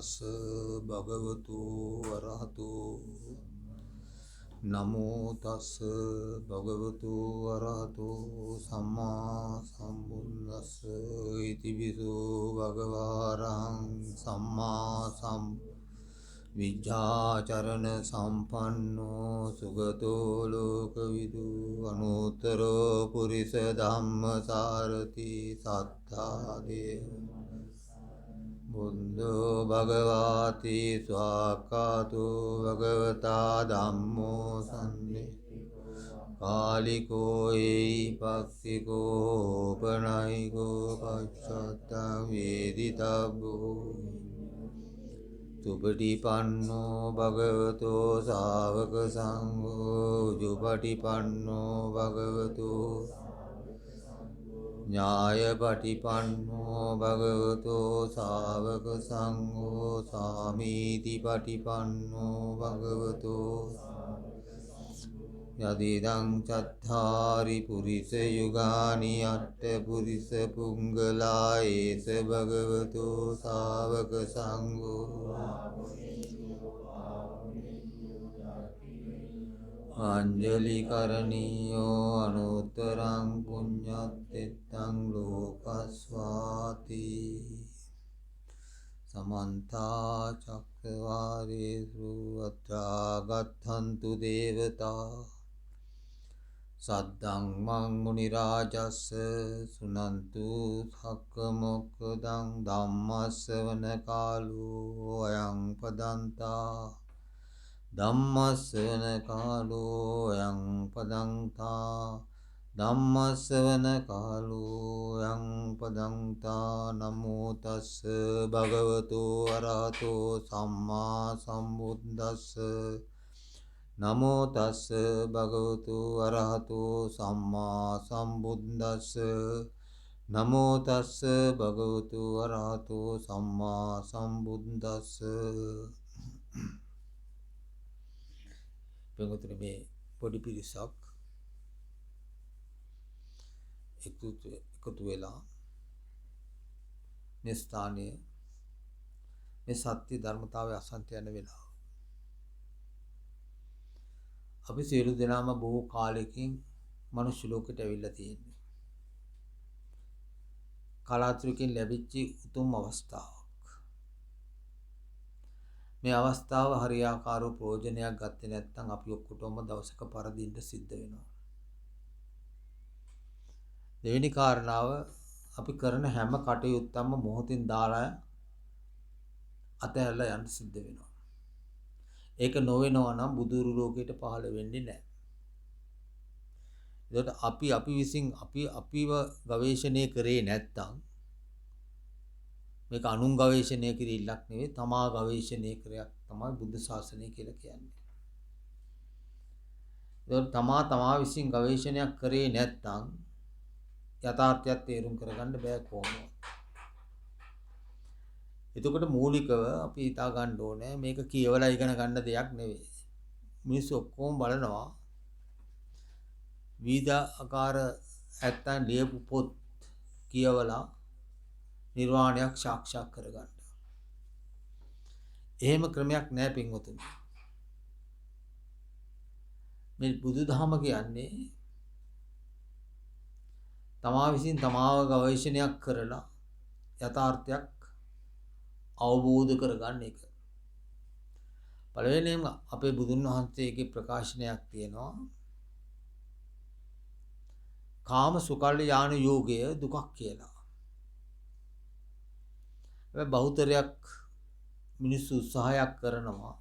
තස් භගවතු වරහතු නමෝ තස් භගවතු වරහතු සම්මා සම්බුද්දස්ස ඉති විසු භගවාරහං සම්මා විජ්ජාචරණ සම්පන්නෝ සුගතෝ ලෝකවිදු අනුත්තරෝ පුරිස ධම්මසාරති සත්තාදේව බුද්ධෝ භගවාති ස්වාක්ඛාතෝ භගවතා ධම්මෝ කාලිකෝ ඒපක්ඛිකෝ පනයිකෝ පච්චත්තං වේදිතබ්බෝ සුපටිපන්නෝ භගවතෝ ශාවක සංඝෝ උජුපටිපන්නෝ භගවතෝ ඥායපටිපන්නෝ භගවතෝ ශාවක සංඝෝ සාමීති පටිපන්නෝ භගවතෝ යදිදං චත්තාරි පුරිස යුගානි අට්ඨ පුරිස පුංගලා ඒස භගවතෝ ශාවක සංඝෝ අංජලි කරණීයෝ අනුත්තරං පුඤ්ඤත්තිත්තං ලෝකස්වාති සමන්තා චක්කවාරේසු අත්‍රා ගච්ඡන්තු දේවතා සද්දම්මං මුනි රාජස්ස සුනන්තු සක්ක මොක්ඛදං ධම්මස්සවන කාලෝ අයං පදන්තා ධම්මස්සවන කාලෝ අයං පදන්තා ධම්මස්සවන කාලෝ අයං පදන්තා නමෝ තස්ස භගවතු අරහතෝ සම්මා සම්බුද්දස්ස නමෝ තස්ස භගවතු අරහතෝ සම්මා සම්බුද්දස්ස නමෝ තස්ස භගවතු අරහතෝ සම්මා සම්බුද්දස්ස පින්වතුනි මේ පොඩි පිරිසක් එකතු වෙලා මේ ස්ථානයේ මේ සත්‍ය ධර්මතාවය අසන්ත යන වෙලාව අපි සියලු දෙනාම බොහෝ කාලෙකින් මනුෂ්‍ය ලෝකෙට ඇවිල්ලා තියෙන්නේ කලාතුරකින් ලැබිච්ච උතුම් අවස්ථාවක් මේ අවස්ථාව හරියාකාරව ප්‍රයෝජනයක් ගත්තේ නැත්නම් අපි ඔක්කොටම දවසක පරදින්න සිද්ධ වෙනවා. දෙවෙනි කාරණාව අපි කරන හැම කටයුත්තක්ම මොහොතින් දාලා අතහැරලා යන්න සිද්ධ වෙනවා. ඒක නොවෙනවා නම් බුදුරු ලෝකයට පහළ වෙන්නේ නැහැ. ඒකට අපි විසින් අපිව ගවේෂණය කරේ නැත්නම් මේක අනුන් ගවේෂණය කිරීලක් නෙවෙයි තමා ගවේෂණය කරයක් තමයි බුද්ධ ශාසනය කියලා කියන්නේ. ඒක තමා විසින් ගවේෂණයක් කරේ නැත්නම් යථාර්ථයක් තේරුම් කරගන්න බෑ කොහොමද. එතකොට මූලිකව අපි හිතා ගන්න ඕනේ මේක කියවලා ඉගෙන ගන්න දෙයක් නෙවෙයි. මිනිස්සු ඔක්කොම බලනවා විවිධ ආකාර ඇත්තන් ලියපු පොත් කියවලා නිර්වාණයක් සාක්ෂාත් කරගන්න. එහෙම ක්‍රමයක් නැහැ පින්වතුනි. මේ බුදුදහම කියන්නේ තමා විසින් තමාව ගවේෂණයක් කරලා යථාර්ථයක් අවබෝධ කරගන්න එක. පළවෙනිම අපේ බුදුන් වහන්සේගේ ප්‍රකාශනයක් තියෙනවා. කාම සුකල්යාණ යෝගය දුකක් කියලා. බහුතරයක් මිනිස්සු උත්සාහයක් කරනවා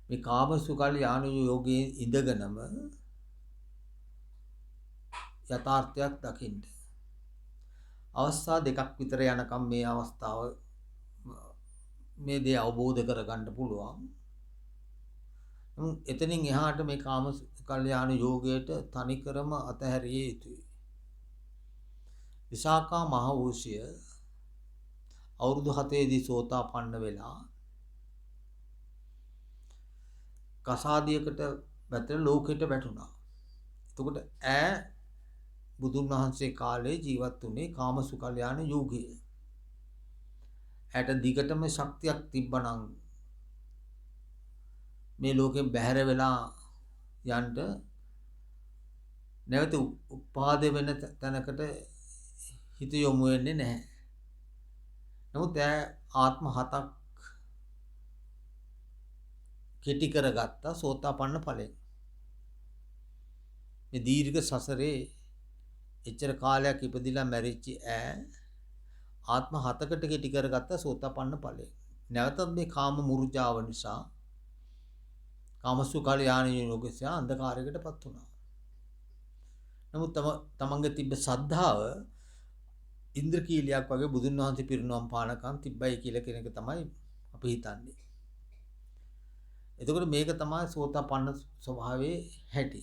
මේ කාම සුකල්යාණ යෝගයේ ඉඳගෙනම යථාර්ථයක් දකින්න. අවස්ථා දෙකක් විතර යනකම් මේ අවස්ථාව මේ දේ අවබෝධ කරගන්න පුළුවන්. එතනින් එහාට මේ කාම කල්යාණ යෝගයට තනිකරම අතහැරිය යුතුයි. විසාකා මහ වූසිය අවුරුදු 7 දී සෝතාපන්න වෙලා කසාදියකට වැටෙන ලෝකෙට වැටුණා. එතකොට ඈ බුදුන් වහන්සේ කාලේ ජීවත් වුණේ කාමසුකල්යාණ යුගයේ. ඇයට දිගටම ශක්තියක් තිබ්බනම් මේ ලෝකෙන් බැහැර වෙලා යන්න නැවත උපාදේ වෙන තැනකට හිත යොමු වෙන්නේ නැහැ. නමුත් ආත්ම 7ක් කෙටි කරගත්තා සෝතාපන්න ඵලයෙන්. මේ දීර්ඝ සසරේ එච්චර කාලයක් ඉපදිලා මැරිච්ච ආත්ම 7කට කෙටි කරගත්තා සෝතාපන්න ඵලයෙන්. නැවතත් මේ කාම මුර්ජාව නිසා කාමසුඛාල යාන යෝගස්යා අන්ධකාරයකටපත් වුණා. නමුත් තමන්ගේ තිබ්බ සද්ධාව ඉන්ද්‍රකීලයක් වගේ බුදුන් වහන්සේ පිරිනොම් පානකම් තිබ්බයි කියලා කෙනෙක් තමයි අපි හිතන්නේ. එතකොට මේක තමයි සෝතාපන්න ස්වභාවයේ හැටි.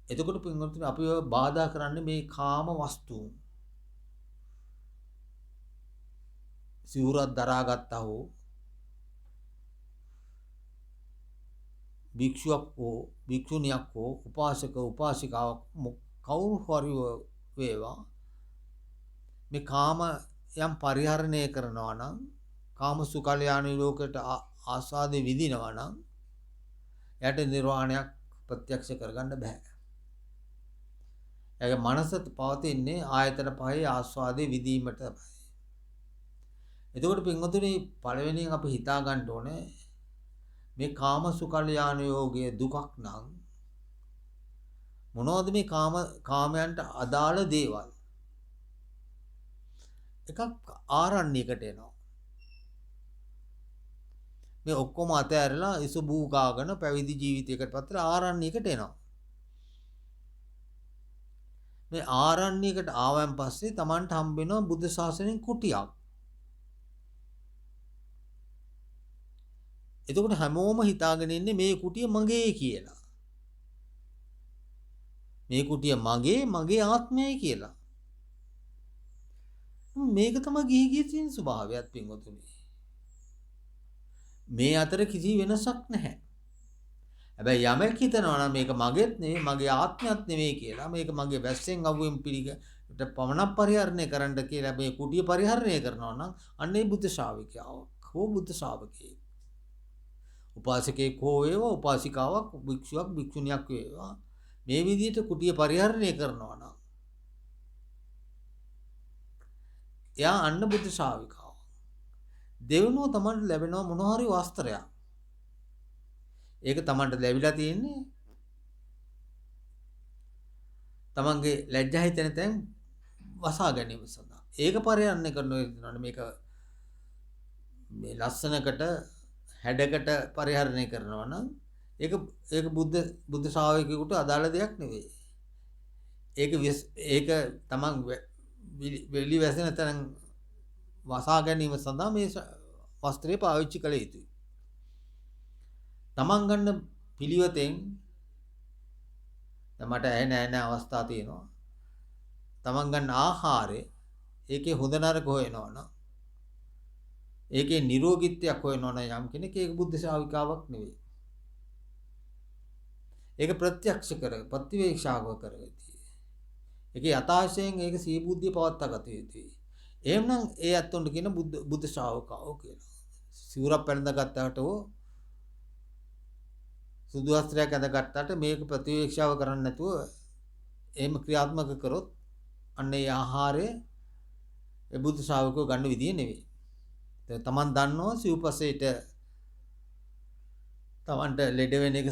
එතකොට පින්වත්නි අපි බාධා කරන්නේ මේ කාම වස්තුන්. සිවුරක් දරාගත්තා හෝ භික්ෂුවක් හෝ භික්ෂුණියක් හෝ උපාසක උපාසිකාවක් කවුරු හරි වේවා මේ කාම යම් පරිහරණය කරනවා නම් කාම සුඛල්‍යාණී ලෝකයට ආස්වාදේ විඳිනවා නම් එයාට නිර්වාණයක් ප්‍රත්‍යක්ෂ කරගන්න බෑ. එයාගේ මනස පවතින්නේ ආයතන පහේ ආස්වාදේ විඳීමට තමයි. එතකොට පින්වතුනි පළවෙනියෙන් අපි හිතා ගන්න ඕනේ මේ කාම සුඛල්‍යාණ යෝගයේ දුකක් නම් මොනවද මේ කාමයන්ට අදාළ දේවල්? එකක් ආරණ්‍යයකට එනවා. මේ ඔක්කොම අතහැරලා ඉසුබූ කාගෙන පැවිදි ජීවිතයකට පත්‍ර ආරණ්‍යයකට එනවා. මේ ආරණ්‍යයකට ආවන් පස්සේ Tamanට හම්බ වෙනවා බුද්ධ ශාසනයෙන් කුටියක්. එතකොට හැමෝම හිතාගෙන ඉන්නේ මේ කුටිය මගේ කියලා. මේ කුටිය මගේ ආත්මයයි කියලා. මේක තමයි ගිහි තියෙන ස්වභාවයත් පින්වතුනි. මේ අතර කිසි වෙනසක් නැහැ. හැබැයි යමෙක් හිතනවා නම් මේක මගේත් නෙවෙයි මගේ ආත්මයක් නෙවෙයි කියලා මේක මගේ වැස්සෙන් අවුවෙන් පිළිගට පමණක් පරිහරණය කරන්න කියලා මේ කුටිය පරිහරණය කරනවා නම් අන්නේ බුද්ධ ශ්‍රාවකයාවක් හෝ බුද්ධ ශ්‍රාවකයෙක්. උපාසකෙක් හෝ වේවා උපාසිකාවක් භික්ෂුවක් භික්ෂුණියක් වේවා මේ විදිහට කුටිය පරිහරණය කරනවා නම් එයා අන්න බුද්ධ ශ්‍රාවිකාව. දෙවෙනුව තමන්ට ලැබෙනවා මොන හරි වස්ත්‍රයක්. ඒක තමන්ට ලැබිලා තියෙන්නේ තමන්ගේ ලැජ්ජා හිතෙන තැන් වසා ගැනීම සඳහා. ඒක පරිහරණය කරනවා මේක මේ ලස්සනකට හැඩකට පරිහරණය කරනවා නම් ඒක බුද්ධ ශ්‍රාවකයෙකුට අදාළ දෙයක් නෙවෙයි. ඒක තමන් වෙලි වැසෙන තැන වසා ගැනීම සඳහා මේ වස්ත්‍රය පාවිච්චි කළ යුතුයි. තමන් ගන්න පිළිවෙතෙන් මට ඇහෙන අවස්ථා තියෙනවා. තමන් ගන්න ආහාරය ඒකේ හොඳ නරක හොයනවා නම් ඒකේ නිරෝගීත්වයක් හොයනවා නම් යම් කෙනෙක් ඒක බුද්ධ ශ්‍රාවිකාවක් නෙවෙයි. ඒක ප්‍රත්‍යක්ෂ ප්‍රතිවේක්ෂාව කරගතියි. ඒකේ යථාශයෙන් ඒක සීබුද්ධිය පවත්වා ගත යුතුයි. එහෙමනම් ඒ අත්ොන්ට කියන බුද්ධ ශ්‍රාවකව කියලා. සිවුරක් පැනඳගත්තට හෝ සුදු වස්ත්‍රයක් ඇඳගත්තට මේක ප්‍රතිවේක්ෂාව කරන්නේ නැතුව එහෙම ක්‍රියාත්මක කරොත් අන්න ඒ ආහාරය ඒ බුද්ධ ශ්‍රාවකව ගන්න විදිය නෙවෙයි. තමන් දන්නවා සිව්පසේට තමන්ට ලෙඩ වෙන එක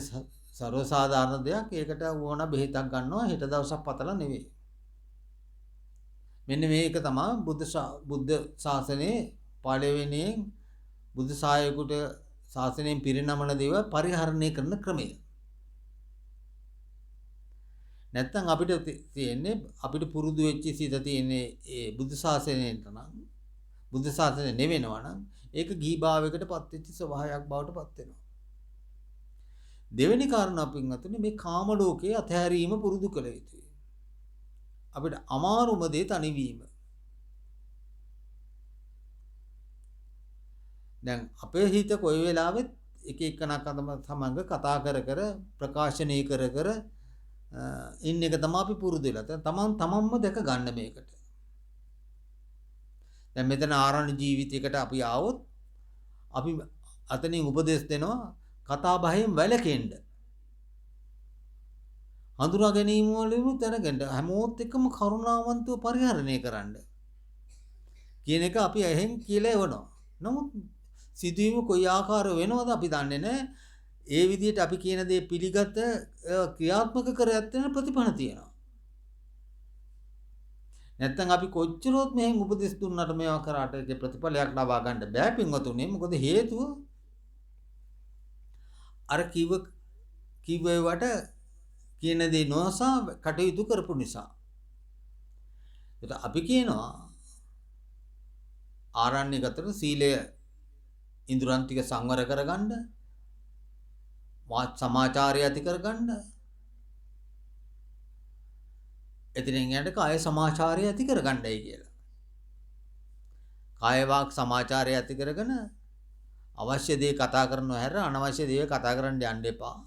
සර්ව සාධාරණ දෙයක්. ඒකට ඕන බෙහෙතක් ගන්නවා හෙට දවසක් පතලා නෙවෙයි. මෙන්න මේක තමයි බුද්ධ ශාසනයේ පළවෙනියෙන් බුද්ධ ශායකුට ශාසනයෙන් පිරිනමන දේවල් පරිහරණය කරන ක්‍රමය. නැත්තම් අපිට තියෙන්නේ අපිට පුරුදු වෙච්ච සිත තියෙන්නේ ඒ බුද්ධ ශාසනයට නම් බුද්ධ ශාසනය නෙවෙනවා නම් ඒක ගීභාවයකට පත් වෙච්ච ස්වභාවයක් බවට පත් වෙනවා. දෙවෙනි කාරණා පින්වත්නි මේ කාම ලෝකයේ අතහැරීම පුරුදු කළ යුතුයි. අපිට අමාරුම දේ තනිවීම. දැන් අපේ හිත කොයි වෙලාවෙත් එක එකනක් සමඟ කතා කර ප්‍රකාශනය කර ඉන්න එක තමයි අපි පුරුදු වෙලා. තමන්ම දැක ගන්න මේකට. දැන් මෙතන ආරණ්‍ය ජීවිතයකට අපි ආවොත් අපි අතනින් උපදෙස් දෙනවා කතා බහෙන් වැළකෙන්න. හඳුනා ගැනීම වලින් දැනගන්න හැමෝත් එක්කම කරුණාවන්තව පරිහරණය කරන්න කියන එක අපි එහෙන් කියලා එවනවා. නමුත් සිදුවීම කොයි ආකාර වෙනවද අපි දන්නේ නැහැ. ඒ විදිහට අපි කියන දේ පිළිගත ක්‍රියාත්මක කර ඇත්තන ප්‍රතිඵල තියෙනවා. නැත්තම් අපි කොච්චරොත් මෙහෙන් උපදෙස් දුන්නට මේවා කරාට ඒ ප්‍රතිඵලයක් ලබා ගන්න බෑ පින්වතුනි. මොකද හේතුව අර කිව්වට කියන දේ නොසා කටයුතු කරපු නිසා. ඒත් අපි කියනවා ආරණ්‍යගතව සීලය ඉන්ද්‍රයන් ටික සංවර කරගන්න, සමාචාරය ඇති කරගන්න. එතනින් යනට කාය සමාචාරය ඇති කරගන්නයි කියලා. කාය වාක් සමාචාරය ඇති කරගෙන අවශ්‍ය දේ කතා කරනව හැර අනවශ්‍ය දේ කතා කරන්න යන්න එපා.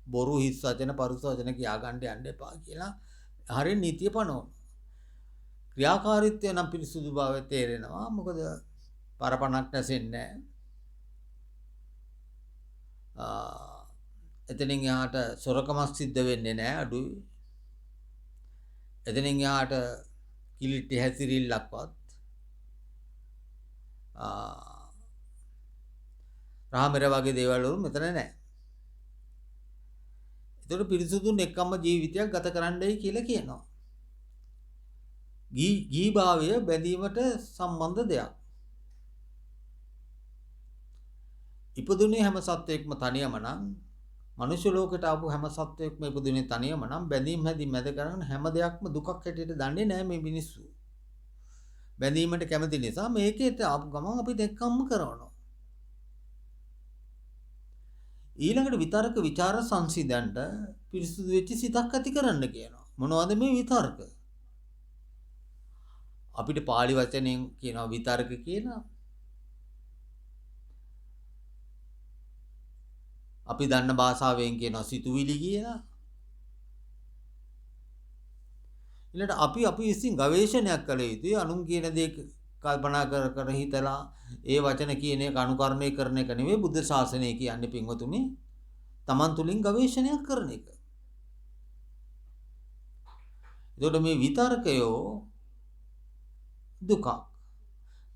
බොරු හිස් වචන පරුස වචන කියා ගන්න යන්න එපා කියලා හරිය නීතිය පනවන. ක්‍රියාකාරීත්වය නම් පිරිසුදු බව තේරෙනවා. මොකද පරපණක් නැසෙන්නේ නැහැ. එතනින් එහාට සොරකමක් සිද්ධ වෙන්නේ නැහැ අඩුයි. එතනින් එහාට කිලිටි හැසිරිල්ලක්වත් රාමර වගේ දේවල් වල මෙතන නැහැ. ඒතර පිරිසුදු නෙක්කම්ම ජීවිතයක් ගත කරන්නයි කියලා කියනවා. ගීභාවය බැඳීමට සම්බන්ධ දෙයක්. ඉපදුනේ හැම සත්වයක්ම තනියම නම් මනුෂ්‍ය ලෝකයට ආපු හැම සත්වයක්ම ඉපදුනේ තනියම නම් බැඳීම් හැදී මැද කරගෙන හැම දෙයක්ම දුකක් හැටියට දන්නේ නැහැ මේ මිනිස්සු. බැඳීමට කැමති නිසා මේකේට ආපු ගමන් අපි දෙක්කම්ම කරනවා. ඊළඟට විතර්ක ਵਿਚාර සංසිඳන්ට පිරිසුදු වෙච්ච සිතක් ඇති කරන්න කියනවා. මොනවද මේ විතර්ක? අපිට පාලි වචනෙන් කියනවා විතර්ක කියලා. අපි දන්න භාෂාවෙන් කියනවා සිතුවිලි කියලා. ඊළඟට අපි විසින් ගවේෂණයක් කළ යුතුයි. අනුන් කියන දේ කල්පනා කර හිතලා ඒ වචන කියන එක අනුකරණය කරන එක නෙවෙයි බුද්ධ ශාසනය කියන්නේ පින්වතුනි. Taman තුලින් ගවේෂණයක් කරන එක. එතකොට මේ විතර්කයෝ දුකක්.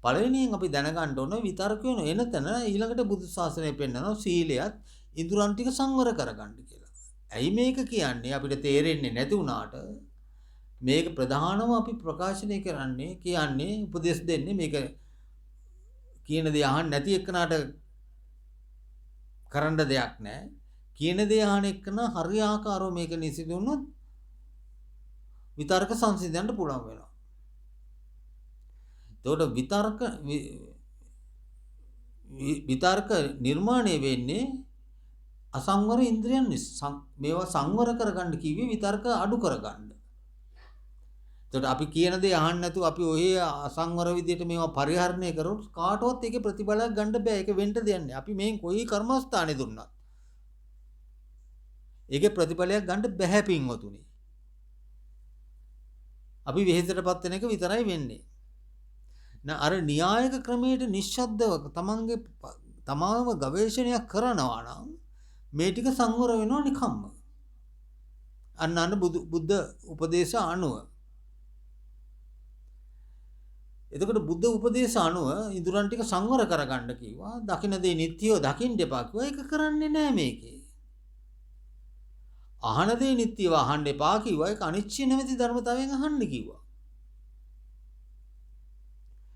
පළවෙනියෙන් අපි දැනගන්න ඕන විතර්කයෝ එන තැන ඊළඟට බුදු ශාසනය පෙන්නනවා සීලයත් ඉඳුරන් ටික සංවර කරගන්න කියලා. ඇයි මේක කියන්නේ අපිට තේරෙන්නේ නැති වුණාට මේක ප්‍රධානම අපි ප්‍රකාශනය කියන්නේ උපදෙස් දෙන්නේ මේක කියන දේ අහන්න නැති එක්කනට කරන්න දෙයක් නැහැ. කියන දේ අහන එක්කන හරියාකාරව මේක නිසිදුනොත් විතර්ක සංසිඳන්න පුළුවන් වෙනවා. එතකොට විතර්ක නිර්මාණය වෙන්නේ අසංවර ඉන්ද්‍රියන් නිසා. මේවා සංවර කරගන්න කිව්වේ විතර්ක අඩු කරගන්න. එතකොට අපි කියන දේ අහන්න නැතුව අපි ඔය අසංවර විදියට මේවා පරිහරණය කරොත් කාටවත් ඒකේ ප්‍රතිඵලයක් ගන්න බෑ. ඒක වෙන්න දෙන්නේ. අපි මේන් කොයි කර්මස්ථානේ දුන්නත් ඒකේ ප්‍රතිඵලයක් ගන්න බෑ පින්වතුනි. අපි වෙහෙසටපත් වෙන එක විතරයි වෙන්නේ. අර න්‍යායික ක්‍රමයට නිශ්ශබ්දව තමාම ගවේෂණයක් කරනවා නම් මේ ටික සංවර වෙනවා නිකම්ම. අන්න බුද්ධ උපදේශ අනුව. එතකොට බුද්ධ උපදේශ අනුව ඉඳුරන් ටික සංවර කරගන්න කිව්වා. දකින්න දේ නිත්‍යව දකින්න එපා කිව්වා. ඒක කරන්නේ නැහැ මේකේ. අහන දේ නිත්‍යව අහන්න එපා කිව්වා. ඒක අනිච්ච නැමැති ධර්මතාවයෙන් අහන්න කිව්වා.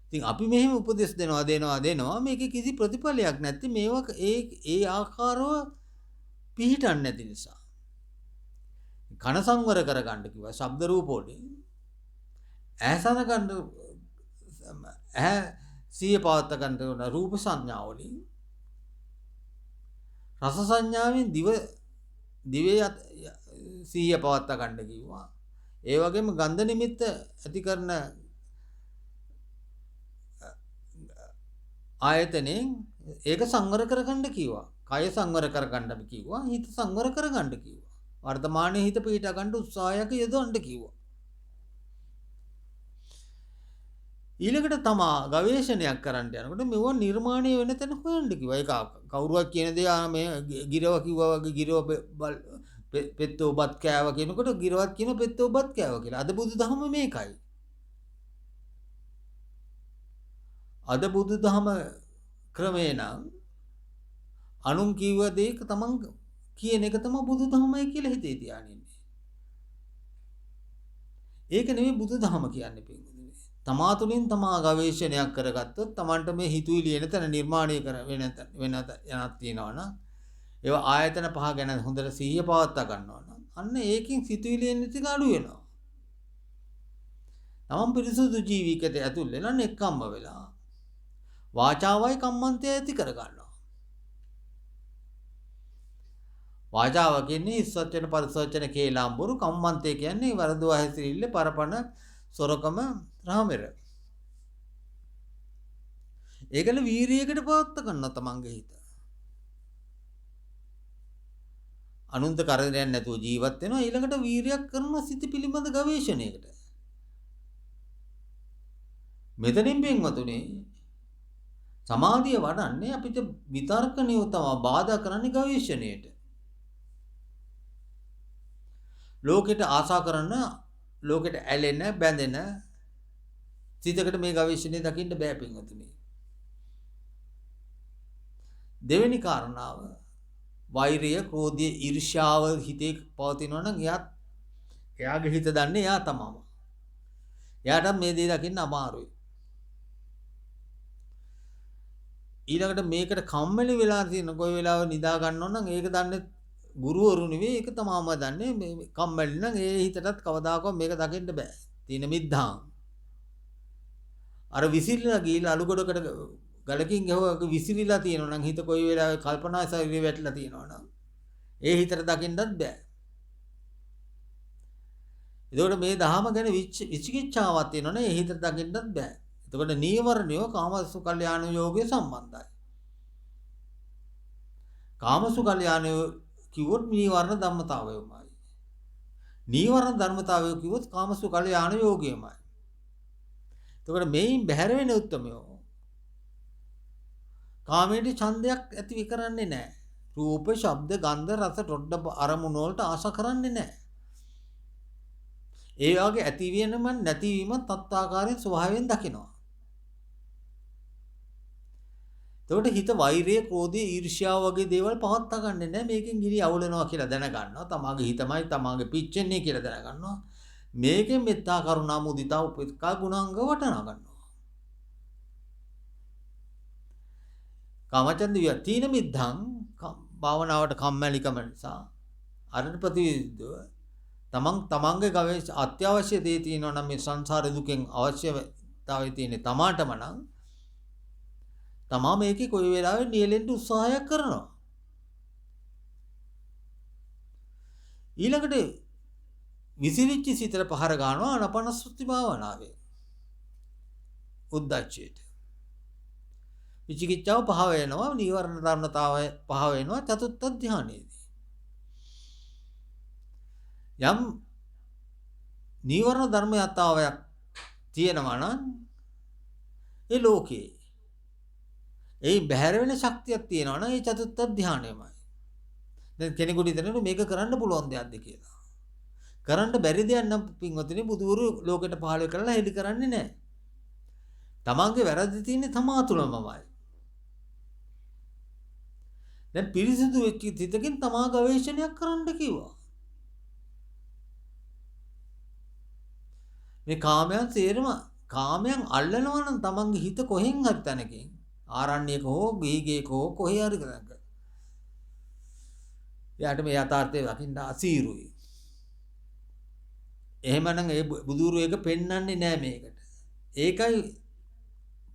ඉතින් අපි මෙහෙම උපදෙස් දෙනවා මේකේ කිසි ප්‍රතිඵලයක් නැති මේවා ඒ ආකාරව පිහිටන්නේ නැති නිසා. කන සංවර කරගන්න කිව්වා ශබ්ද රූප වලින්. ඇසන ගන්න සිය පවත්ත ගන්න රූප සංඥා වලින්. රස සංඥාවෙන් දිවේ සිය පවත්ත ගන්න කිව්වා. ඒ වගේම ගන්ධ නිමිත්ත ඇති කරන ආයතනෙන් ඒක සංවර කරගන්න කිව්වා. කය සංවර කරගන්න කිව්වා. හිත සංවර කරගන්න කිව්වා. වර්තමානයේ හිත පිහිටා ගන්න උත්සාහයක යෙදවන්න කිව්වා. ඊළඟට තමා ගවේෂණයක් කරන්න යනකොට මෙවුවා නිර්මාණය වෙන තැන හොයන්න කිව්වා. ඒක කවුරුවත් කියන දේ මේ ගිරව කිව්වා වගේ ගිරව පෙත්තෝ බත් කෑව කියනකොට ගිරවත් කියන පෙත්තෝ බත් කෑව කියලා. අද බුදුදහම මේකයි. අද බුදුදහම ක්‍රමේ නම් අනුන් කිව්ව දේක තමන් කියන එක තමයි බුදුදහමයි කියලා හිතේ තියාගෙන ඉන්නේ. ඒක නෙමෙයි බුදුදහම කියන්නේ පින්වතුනි. තමා තුළින් තමා ගවේෂණයක් කරගත්තොත් තමන්ට මේ හිතුවිලි එන තැන නිර්මාණය කර වෙන යනක් තියෙනවා නම් ඒවා ආයතන පහ ගැන හොඳට සිහිය පවත්වා ගන්නවා නම් අන්න ඒකෙන් සිතුවිලි එන ටික අඩු වෙනවා. තමන් පිරිසුදු ජීවිතයකට ඇතුල් වෙලා නෙක්කම්ම වෙලා වාචාවයි කම්මන්තය ඇති කර ගන්නවා. වාචාව කියන්නේ ඉස්සච්චන පරිසවචන කේලාම්බුරු, කම්මන්තය කියන්නේ වරදවා හැසිරිල්ල පරපණ සොරකම රාමෙර. ඒකල වීරියකට පවත්ත ගන්නවා තමන්ගේ හිත. අනුන්ට කරදරයක් නැතුව ජීවත් වෙනවා. ඊළඟට වීරියක් කරනවා සිත පිළිබඳ ගවේෂණයකට. මෙතනින් පින්වතුනි සමාධිය වඩන්නේ අපිට විතර්කණියව තමයි බාධා කරන්නේ ගවේෂණයට. ලෝකෙට ආසා කරන, ලෝකෙට ඇලෙන, බැඳෙන සිතකට මේ ගවේෂණය දකින්න බෑ පින්වතුනි. දෙවෙනි කාරණාව වෛරය, ක්‍රෝධය, ඊර්ෂ්‍යාව හිතේ පවතිනවා නම් එයාගේ හිත දන්නේ එයා තමම. එයාට මේ දේ දකින්න අමාරුයි. ඊළඟට මේකට කම්මැලි වෙලා තියෙන කොයි වෙලාවෙ නිදා ගන්නව නම් ඒක දන්නේ ගුරුවරු නෙවෙයි, ඒක තමම දන්නේ. මේ කම්මැලි නම් ඒ හිතටත් කවදාකවත් මේක දකින්න බෑ. තීන මිද්ධාං. අර විසිරලා ගිහලා අලුගොඩකට ගලකින් ගහුවක විසිරිලා තියෙනවා නම් හිත කොයි වෙලාවෙ කල්පනා ශරීරේ වැටලා තියෙනවා නම් ඒ හිතට දකින්නත් බෑ. එතකොට මේ දහම ගැන විචිකිච්ඡාවක් තියෙනවනේ ඒ හිතට දකින්නත් බෑ. එතකොට නීවරණය කාමසු කල්යාණ යෝගයේ සම්බන්ධයි. කාමසු කල්යාණ කිව්වොත් නීවරණ ධර්මතාවයමයි. නීවරණ ධර්මතාවය කිව්වොත් කාමසු කල්යාණ යෝගයමයි. එතකොට මේයින් බැහැර වෙන උත්තරමයෝ කාමයේ ඡන්දයක් ඇති කරන්නේ නැහැ. රූප, ශබ්ද, ගන්ධ, රස, රොඩ අරමුණු වලට ආශ කරන්නේ නැහැ. ඒ වගේ ඇතිවීමම නැතිවීම තත්ත්වාකාරයෙන් ස්වභාවයෙන් දකිනවා. එතකොට හිත වෛරය, ක්‍රෝධය, ඊර්ෂ්‍යාව වගේ දේවල් පවත්වා ගන්නෙ නැහැ. මේකෙන් ගිනි අවුලනවා කියලා දැනගන්නවා. තමාගේ හිතමයි තමාගේ පිච්චෙන්නේ කියලා දැනගන්නවා. මේකෙන් මෙත්තා, කරුණා, මුදිතා, උපේක්ඛා ගුණාංග වටනා ගන්නවා. කාමචන්ද තීන මිද්ධං භාවනාවට කම්මැලිකම නිසා අරණ ප්‍රතිවිරුද්ධව තමන්ගේ ගවේෂ අත්‍යවශ්‍ය දේ තියෙනවා නම් මේ සංසාර දුකෙන් අවශ්‍යතාවය තියෙන්නේ තමාටම නම් තමා මේකේ කොයි වෙලාවෙ නියැලෙන්න උත්සාහයක් කරනවා. ඊළඟට විසිරිච්ච සිතට පහර ගන්නවා ආනාපානසති භාවනාවේ උද්දච්චයට. විචිකිච්ඡාව පහ වෙනවා, නීවරණ ධර්මතාවය පහ වෙනවා චතුත්ථ ධානයේදී. යම් නීවරණ ධර්මයතාවයක් තියෙනවා නම් ඒ ලෝකේ ඒ බැහැර වෙන ශක්තියක් තියෙනවා නම් ඒ චතුත්ථ ධානයමයි. දැන් කෙනෙකුට හිතෙනවා මේක කරන්න පුළුවන් දෙයක්ද කියලා. කරන්න බැරි දෙයක් නම් පින්වතුනි බුදුවරු ලෝකෙට පහළ කරලා හෙලි කරන්නේ නැහැ. තමන්ගේ වැරදි තියෙන්නේ තමා තුළමමයි. දැන් පිරිසිදු වෙච්ච සිතකින් තමා ගවේෂණයක් කරන්න කිව්වා. මේ කාමයන් සේරම කාමයන් අල්ලනවා නම් තමන්ගේ හිත කොහෙන් හරි තැනකින් ආරණ්‍යක හෝ ගීගේක හෝ කොහේ හරි කරගන්න. එයාට මේ යථාර්ථය දකින්න අසීරුයි. එහෙමනම් ඒ බුදුරු එක පෙන්වන්නේ නැහැ මේකට. ඒකයි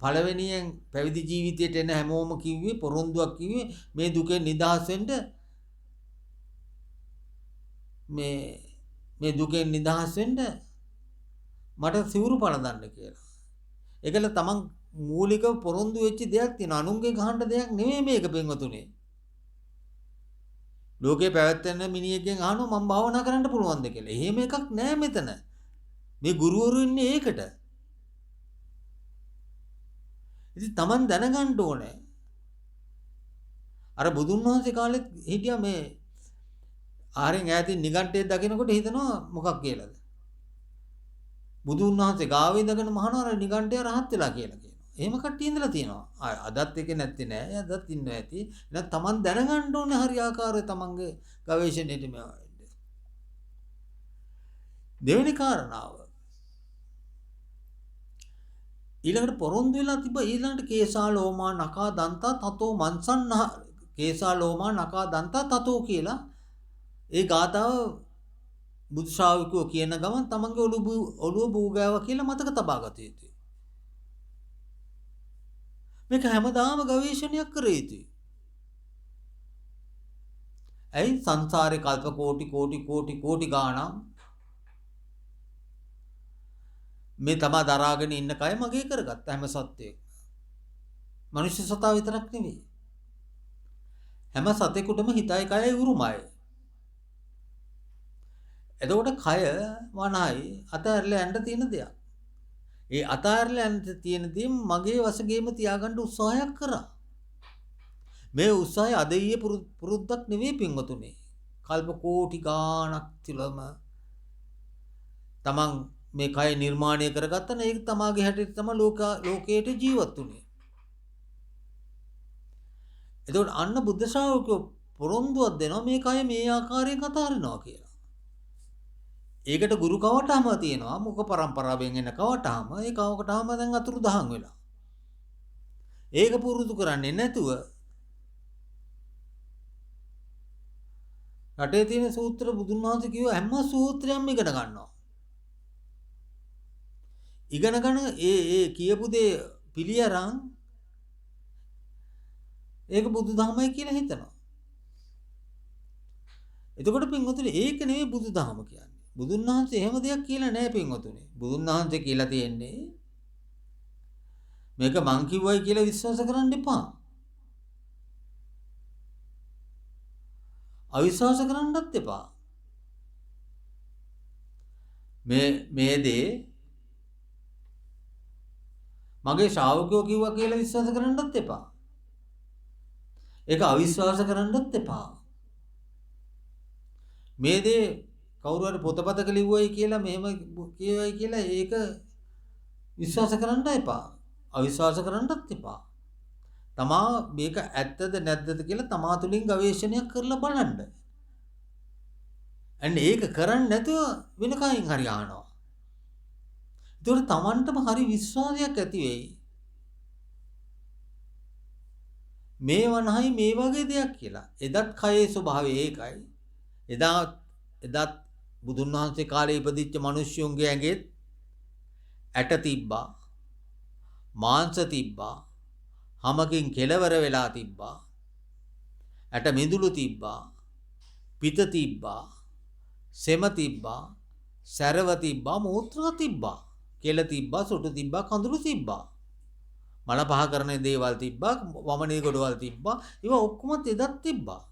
පළවෙනියෙන් පැවිදි ජීවිතයට එන හැමෝම කිව්වේ පොරොන්දුවක් කිව්වේ මේ දුකෙන් නිදහස් වෙන්න මේ දුකෙන් නිදහස් වෙන්න මට සිවුරු පළඳන්න කියලා. ඒකල තමන් මූලික පොරොන්දු වෙච්ච දෙයක් තියෙනවා. අනුන්ගේ ගහන්න දෙයක් නෙමෙයි මේක පින්වතුනේ. ලෝකේ පැවැත්වෙන මිනිහෙක්ගෙන් අහනවා මම භාවනා කරන්න පුළුවන්ද කියලා. එහෙම එකක් නෑ මෙතන. මේ ගුරුවරු ඉන්නේ ඒකට. ඉතින් Taman දැනගන්න ඕනේ. අර බුදුන් වහන්සේ කාලෙත් හිටියා මේ ආරෙන් ඈතින් නිගණ්ඨය දකිනකොට හිතනවා මොකක් කියලාද? බුදුන් වහන්සේ ගාව ඉඳගෙන මහානාර නිගණ්ඨය රහත් වෙලා කියලා කියනවා. එහෙම කට්ටිය ඉඳලා තියෙනවා. අදත් එක නැත්තේ නෑ. අදත් ඉන්නවා ඇති. එහෙනම් Taman දැනගන්න ඕනේ හරි ආකාරය Tamanගේ ගවේෂණයට මේවා. දෙවෙනි කාරණාව ඊළඟට පොරොන්දු වෙලා තිබ්බ ඊළඟට කේසා ලෝමා නකා දන්තා තතෝ මන්සන්න කේසා ලෝමා නකා දන්තා තතෝ කියලා ඒ ගාතාව බුදු ශ්‍රාවකයෝ කියන ගමන් තමන්ගේ ඔළුව බූගෑවා කියලා මතක තබා ගත යුතුයි. මේක හැමදාම ගවේෂණයක් කර යුතුයි. ඇයි සංසාරේ කල්ප කෝටි ගාණක් මේ තමා දරාගෙන ඉන්න කය මගේ කරගත්ත හැම සත්‍යයක්. මනුෂ්‍ය සතා විතරක් නෙවෙයි. හැම සතෙකුටම හිතයි කයයි උරුමයි. එතකොට කය වනයි අතහැරලා යන්න තියෙන දෙයක්. ඒ අතහැරලා යන්න තියෙන දේ මගේ වශයෙන්ම තියාගන්න උත්සාහයක් කරා. මේ උත්සාහය අද ඊයේ පුරුද්දක් නෙවෙයි පින්වතුනි. කල්ප කෝටි ගාණක් තුලම තමන් මේ කය නිර්මාණය කරගත්තා නේ. ඒක තමාගේ හැටියට තමයි ලෝකයට ජීවත් වුනේ. එතකොට අන්න බුද්ධ ශ්‍රාවකයෝ පොරොන්දුවක් දෙනවා මේ කය මේ ආකාරයෙන් කතාරිනවා කියලා. ඒකට ගුරු කවටහම තියෙනවා. මුඛ පරම්පරාවෙන් එන කවටහම. ඒ කවටහම දැන් අතුරුදහන් වෙලා. ඒක පුරුදු කරන්නේ නැතුව රටේ තියෙන සූත්‍ර බුදුන් වහන්සේ කිව්ව හැම සූත්‍රයක්ම ඉගෙන ගන්නවා. ඉගෙන ගන්න ඒ කියපු දේ පිළියරන් ඒක බුදුදහමයි කියලා හිතනවා. එතකොට පින්වතුනි ඒක නෙවෙයි බුදුදහම කියන්නේ. බුදුන් වහන්සේ එහෙම දෙයක් කියලා නෑ පින්වතුනි. බුදුන් වහන්සේ කියලා තියෙන්නේ මේක මං කිව්වයි කියලා විශ්වාස කරන්න එපා. අවිශ්වාස කරන්නත් එපා. මේ දේ මගේ ශ්‍රාවකයෝ කිව්වා කියලා විශ්වාස කරන්නත් එපා. ඒක අවිශ්වාස කරන්නත් එපා. මේ දේ කවුරු හරි පොතපතක ලිව්වයි කියලා මෙහෙම කියවයි කියලා ඒක විශ්වාස කරන්න එපා. අවිශ්වාස කරන්නත් එපා. තමා මේක ඇත්තද නැද්දද කියලා තමා තුලින් ගවේෂණයක් කරලා බලන්න. අන්න ඒක කරන්නේ නැතුව වෙන කයින් හරි අහනවා. ඒතකොට තමන්ටම හරි විශ්වාසයක් ඇති වෙයි. මේ වනහයි මේ වගේ දෙයක් කියලා. එදත් කයේ ස්වභාවය ඒකයි. එදත් බුදුන් වහන්සේ කාලේ ඉපදිච්ච මිනිස්සුන්ගේ ඇඟෙත් ඇට තිබ්බා. මාංශ තිබ්බා. හමකින් කෙලවර වෙලා තිබ්බා. ඇට මිදුළු තිබ්බා. පිත තිබ්බා. සෙම තිබ්බා. සැරව තිබ්බා. මූත්‍රා තිබ්බා. කෙල තිබ්බා. සොටු තිබ්බා. කඳුළු තිබ්බා. මල පහ කරන දේවල් තිබ්බා. වමනේ ගොඩවල් තිබ්බා. ඒවා ඔක්කොම එදත් තිබ්බා.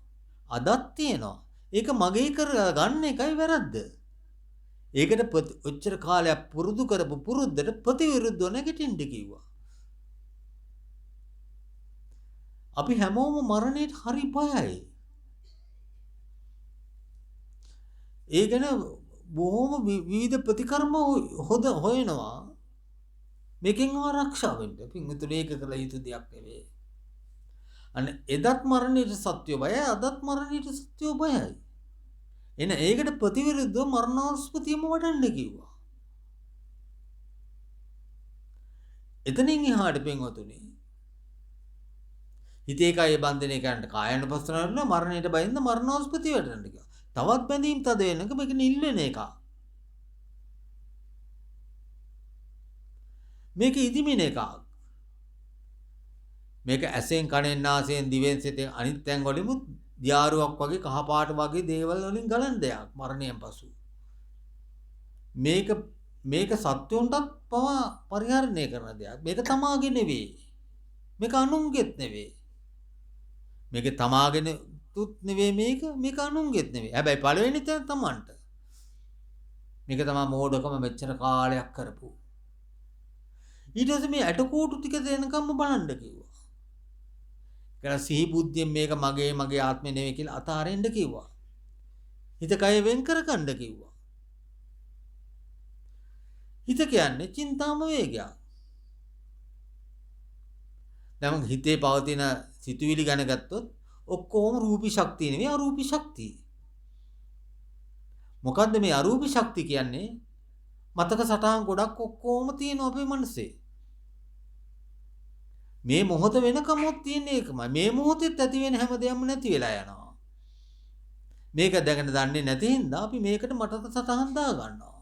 අදත් තියෙනවා. ඒක මගේ කර ගන්න එකයි වැරද්ද. ඒකට ඔච්චර කාලයක් පුරුදු කරපු පුරුද්දට ප්‍රතිවිරුද්ධව නැගිටින්න කිව්වා. අපි හැමෝම මරණයට හරි බයයි. ඒ ගැන බොහොම විවිධ ප්‍රතිකර්ම හොයනවා. මේකෙන් ආරක්ෂා වෙන්න. පින්විතුනේ ඒක කළ යුතු දෙයක් නෙවෙයි. අනේ එදත් මරණයට සත්‍ය බයයි, අදත් මරණයට සත්‍ය බයයි. එන ඒකට ප්‍රතිවිරුද්ධව මරණාස්පතියම වඩන්න කිව්වා. එතනින් එහාට පින්වතුනේ හිතේ කය බන්ධනය කරන්න කායानुපස්සනාව කරන මරණයට බයින්ද මරණාස්පතිය වඩන්න කිව්වා. තවත් බැඳීම් තද වෙනක මේක නිල් වෙන එක. මේක ඉදිමින එකක්. මේක ඇසෙන් කනෙන් නාසයෙන් දිවෙන් සිතෙන් අනිත් තැන් වලින් දියාරුවක් වගේ කහ පාට වගේ දේවල් වලින් ගලන දෙයක් මරණයෙන් පසු. මේක සත්‍යොන්ටත් පවා පරිහරණය කරන දෙයක්. මේක තමාගේ නෙවෙයි. මේක අනුන්ගෙත් නෙවෙයි. මේක තමාගෙන තුත් නෙවෙයි මේක අනුන්ගෙත් නෙවෙයි. හැබැයි පළවෙනි තැන තමන්ට. මේක තමයි මෝඩකම මෙච්චර කාලයක් කරපු. ඊට පස්සේ මේ ඇටකෝටු ටික දෙනකම්ම බලන්න කිව්වා. කියලා සිහි බුද්ධියෙන් මේක මගේ ආත්මය නෙවෙයි කියලා අතාරින්න කිව්වා. හිත කය වෙන් කරගන්න කිව්වා. හිත කියන්නේ චින්තාම වේගයක්. දැන් හිතේ පවතින සිතුවිලි ගැන ගත්තොත් ඔක්කොම රූපී ශක්තිය නෙවෙයි අරූපී ශක්තිය. මොකද්ද මේ අරූපී ශක්තිය කියන්නේ? මතක සටහන් ගොඩක් ඔක්කොම තියෙන අපේ මනසේ. මේ මොහොත වෙනකමොත් තියෙන එකමයි. මේ මොහොතෙත් ඇති වෙන හැම දෙයක්ම නැති වෙලා යනවා. මේක දැකගෙන දන්නේ නැති හින්දා අපි මේකට මතක සටහන් දා ගන්නවා.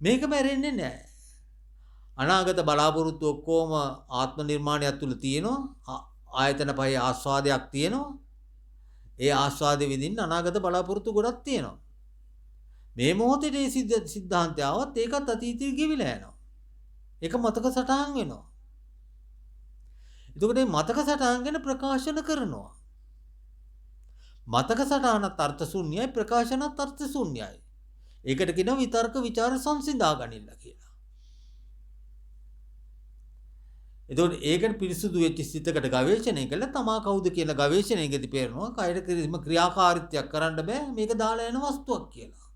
මේක මැරෙන්නේ නැහැ. අනාගත බලාපොරොත්තු ඔක්කොම ආත්ම නිර්මාණයක් තුල තියෙනවා. ආයතන පහේ ආස්වාදයක් තියෙනවා. ඒ ආස්වාදෙ විඳින්න අනාගත බලාපොරොත්තු ගොඩක් තියෙනවා. මේ මොහොතේ මේ සිද්ධාන්තය આવත් ඒකත් අතීතෙ ගෙවිලා යනවා. ඒක මතක සටහන් වෙනවා. එතකොට මේ මතක සටහන් ගැන ප්‍රකාශන කරනවා. මතක සටහනත් අර්ථ ශූන්‍යයි ප්‍රකාශනත් අර්ථ ශූන්‍යයි. ඒකට කියනවා විතර්ක ਵਿਚාර සංසිඳා ගනින්න කියලා. එතකොට ඒකට පිරිසුදු වෙච්ච සිතකට ගවේෂණය කළා තමා කවුද කියලා ගවේෂණයකදී පේනවා කයර කිසිම ක්‍රියාකාරීත්වයක් කරන්න බෑ මේක දාලා යන වස්තුවක් කියලා.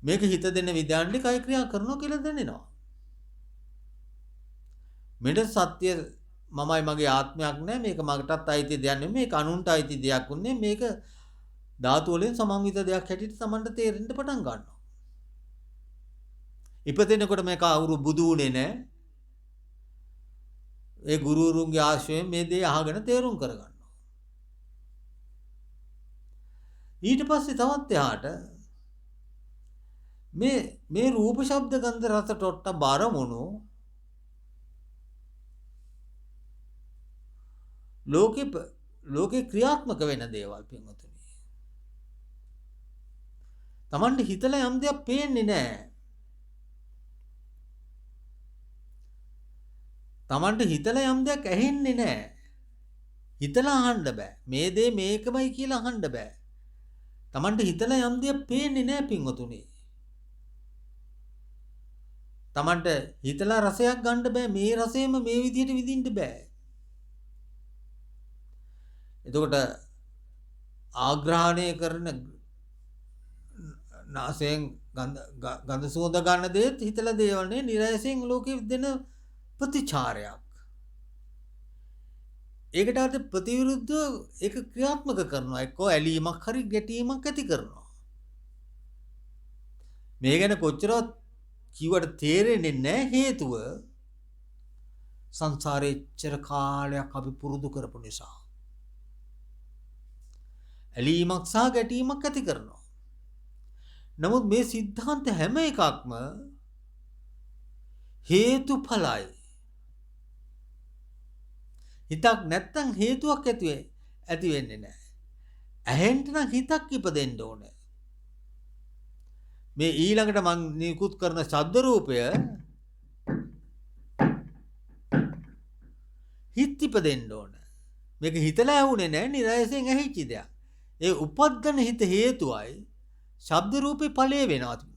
මේක හිත දෙන්න විද්‍යාන්ටි කය ක්‍රියා කරනවා කියලා දැනෙනවා. මෙතන සත්‍ය මමයි මගේ ආත්මයක් නෑ මේක මකටත් අයිති දෙයක් නෙමෙයි මේක අනුන්ට අයිති දෙයක් උන්නේ මේක ධාතු වලින් සමන්විත දෙයක් හැටියට Tamanට තේරෙන්න පටන් ගන්නවා. ඉපදෙනකොට මේක අවුරු බුදු උනේ නෑ. ඒ ගුරුවරුන්ගේ ආශ්‍රයෙන් මේ දේ අහගෙන තේරුම් කරගන්නවා. ඊට පස්සේ තවත් එහාට මේ රූප ශබ්ද ගන්ධ රස ටොට්ට බරමුණු ලෝකේ ක්‍රියාත්මක වෙන දේවල් පින්වතුනි. Tamanට හිතලා යම් දෙයක් පේන්නේ නැහැ. Tamanට හිතලා යම් දෙයක් ඇහෙන්නේ නැහැ. හිතලා අහන්න බෑ. මේ දේ මේකමයි කියලා අහන්න බෑ. Tamanට හිතලා යම් දෙයක් පේන්නේ නැහැ පින්වතුනි. Tamanට හිතලා රසයක් ගන්න බෑ. මේ රසයම මේ විදිහට විඳින්න බෑ. එතකොට ආග්‍රහණය කරන නාසයෙන් ගඳ සුවඳ ගන්න දේත් හිතලා දේවල්නේ නිරයසෙන් ලෝකෙ දෙන ප්‍රතිචාරයක්. ඒකට අද ප්‍රතිවිරුද්ධව ඒක ක්‍රියාත්මක කරනවා. එක්කෝ ඇලීමක් හරි ගැටීමක් ඇති කරනවා. මේ ගැන කොච්චරවත් කිව්වට තේරෙන්නේ නැහැ හේතුව සංසාරේ චර කාලයක් අපි පුරුදු කරපු නිසා. ඇලීමක් සහ ගැටීමක් ඇති කරනවා. නමුත් මේ සිද්ධාන්ත හැම එකක්ම හේතුඵලයි. හිතක් නැත්තම් හේතුවක් ඇති වෙන්නේ නැහැ. ඇහෙන්න නම් හිතක් ඉපදෙන්න ඕනේ. මේ ඊළඟට මම නිකුත් කරන ශබ්ද රූපය හිත ඉපදෙන්න ඕනේ. මේක හිතලා ඇහුනේ නැහැ නිරයසෙන් ඇහිච්ච දෙයක්. ඒ උපද්දන හිත හේතුවයි ශබ්ද රූපේ ඵලය වෙනවා තුනේ.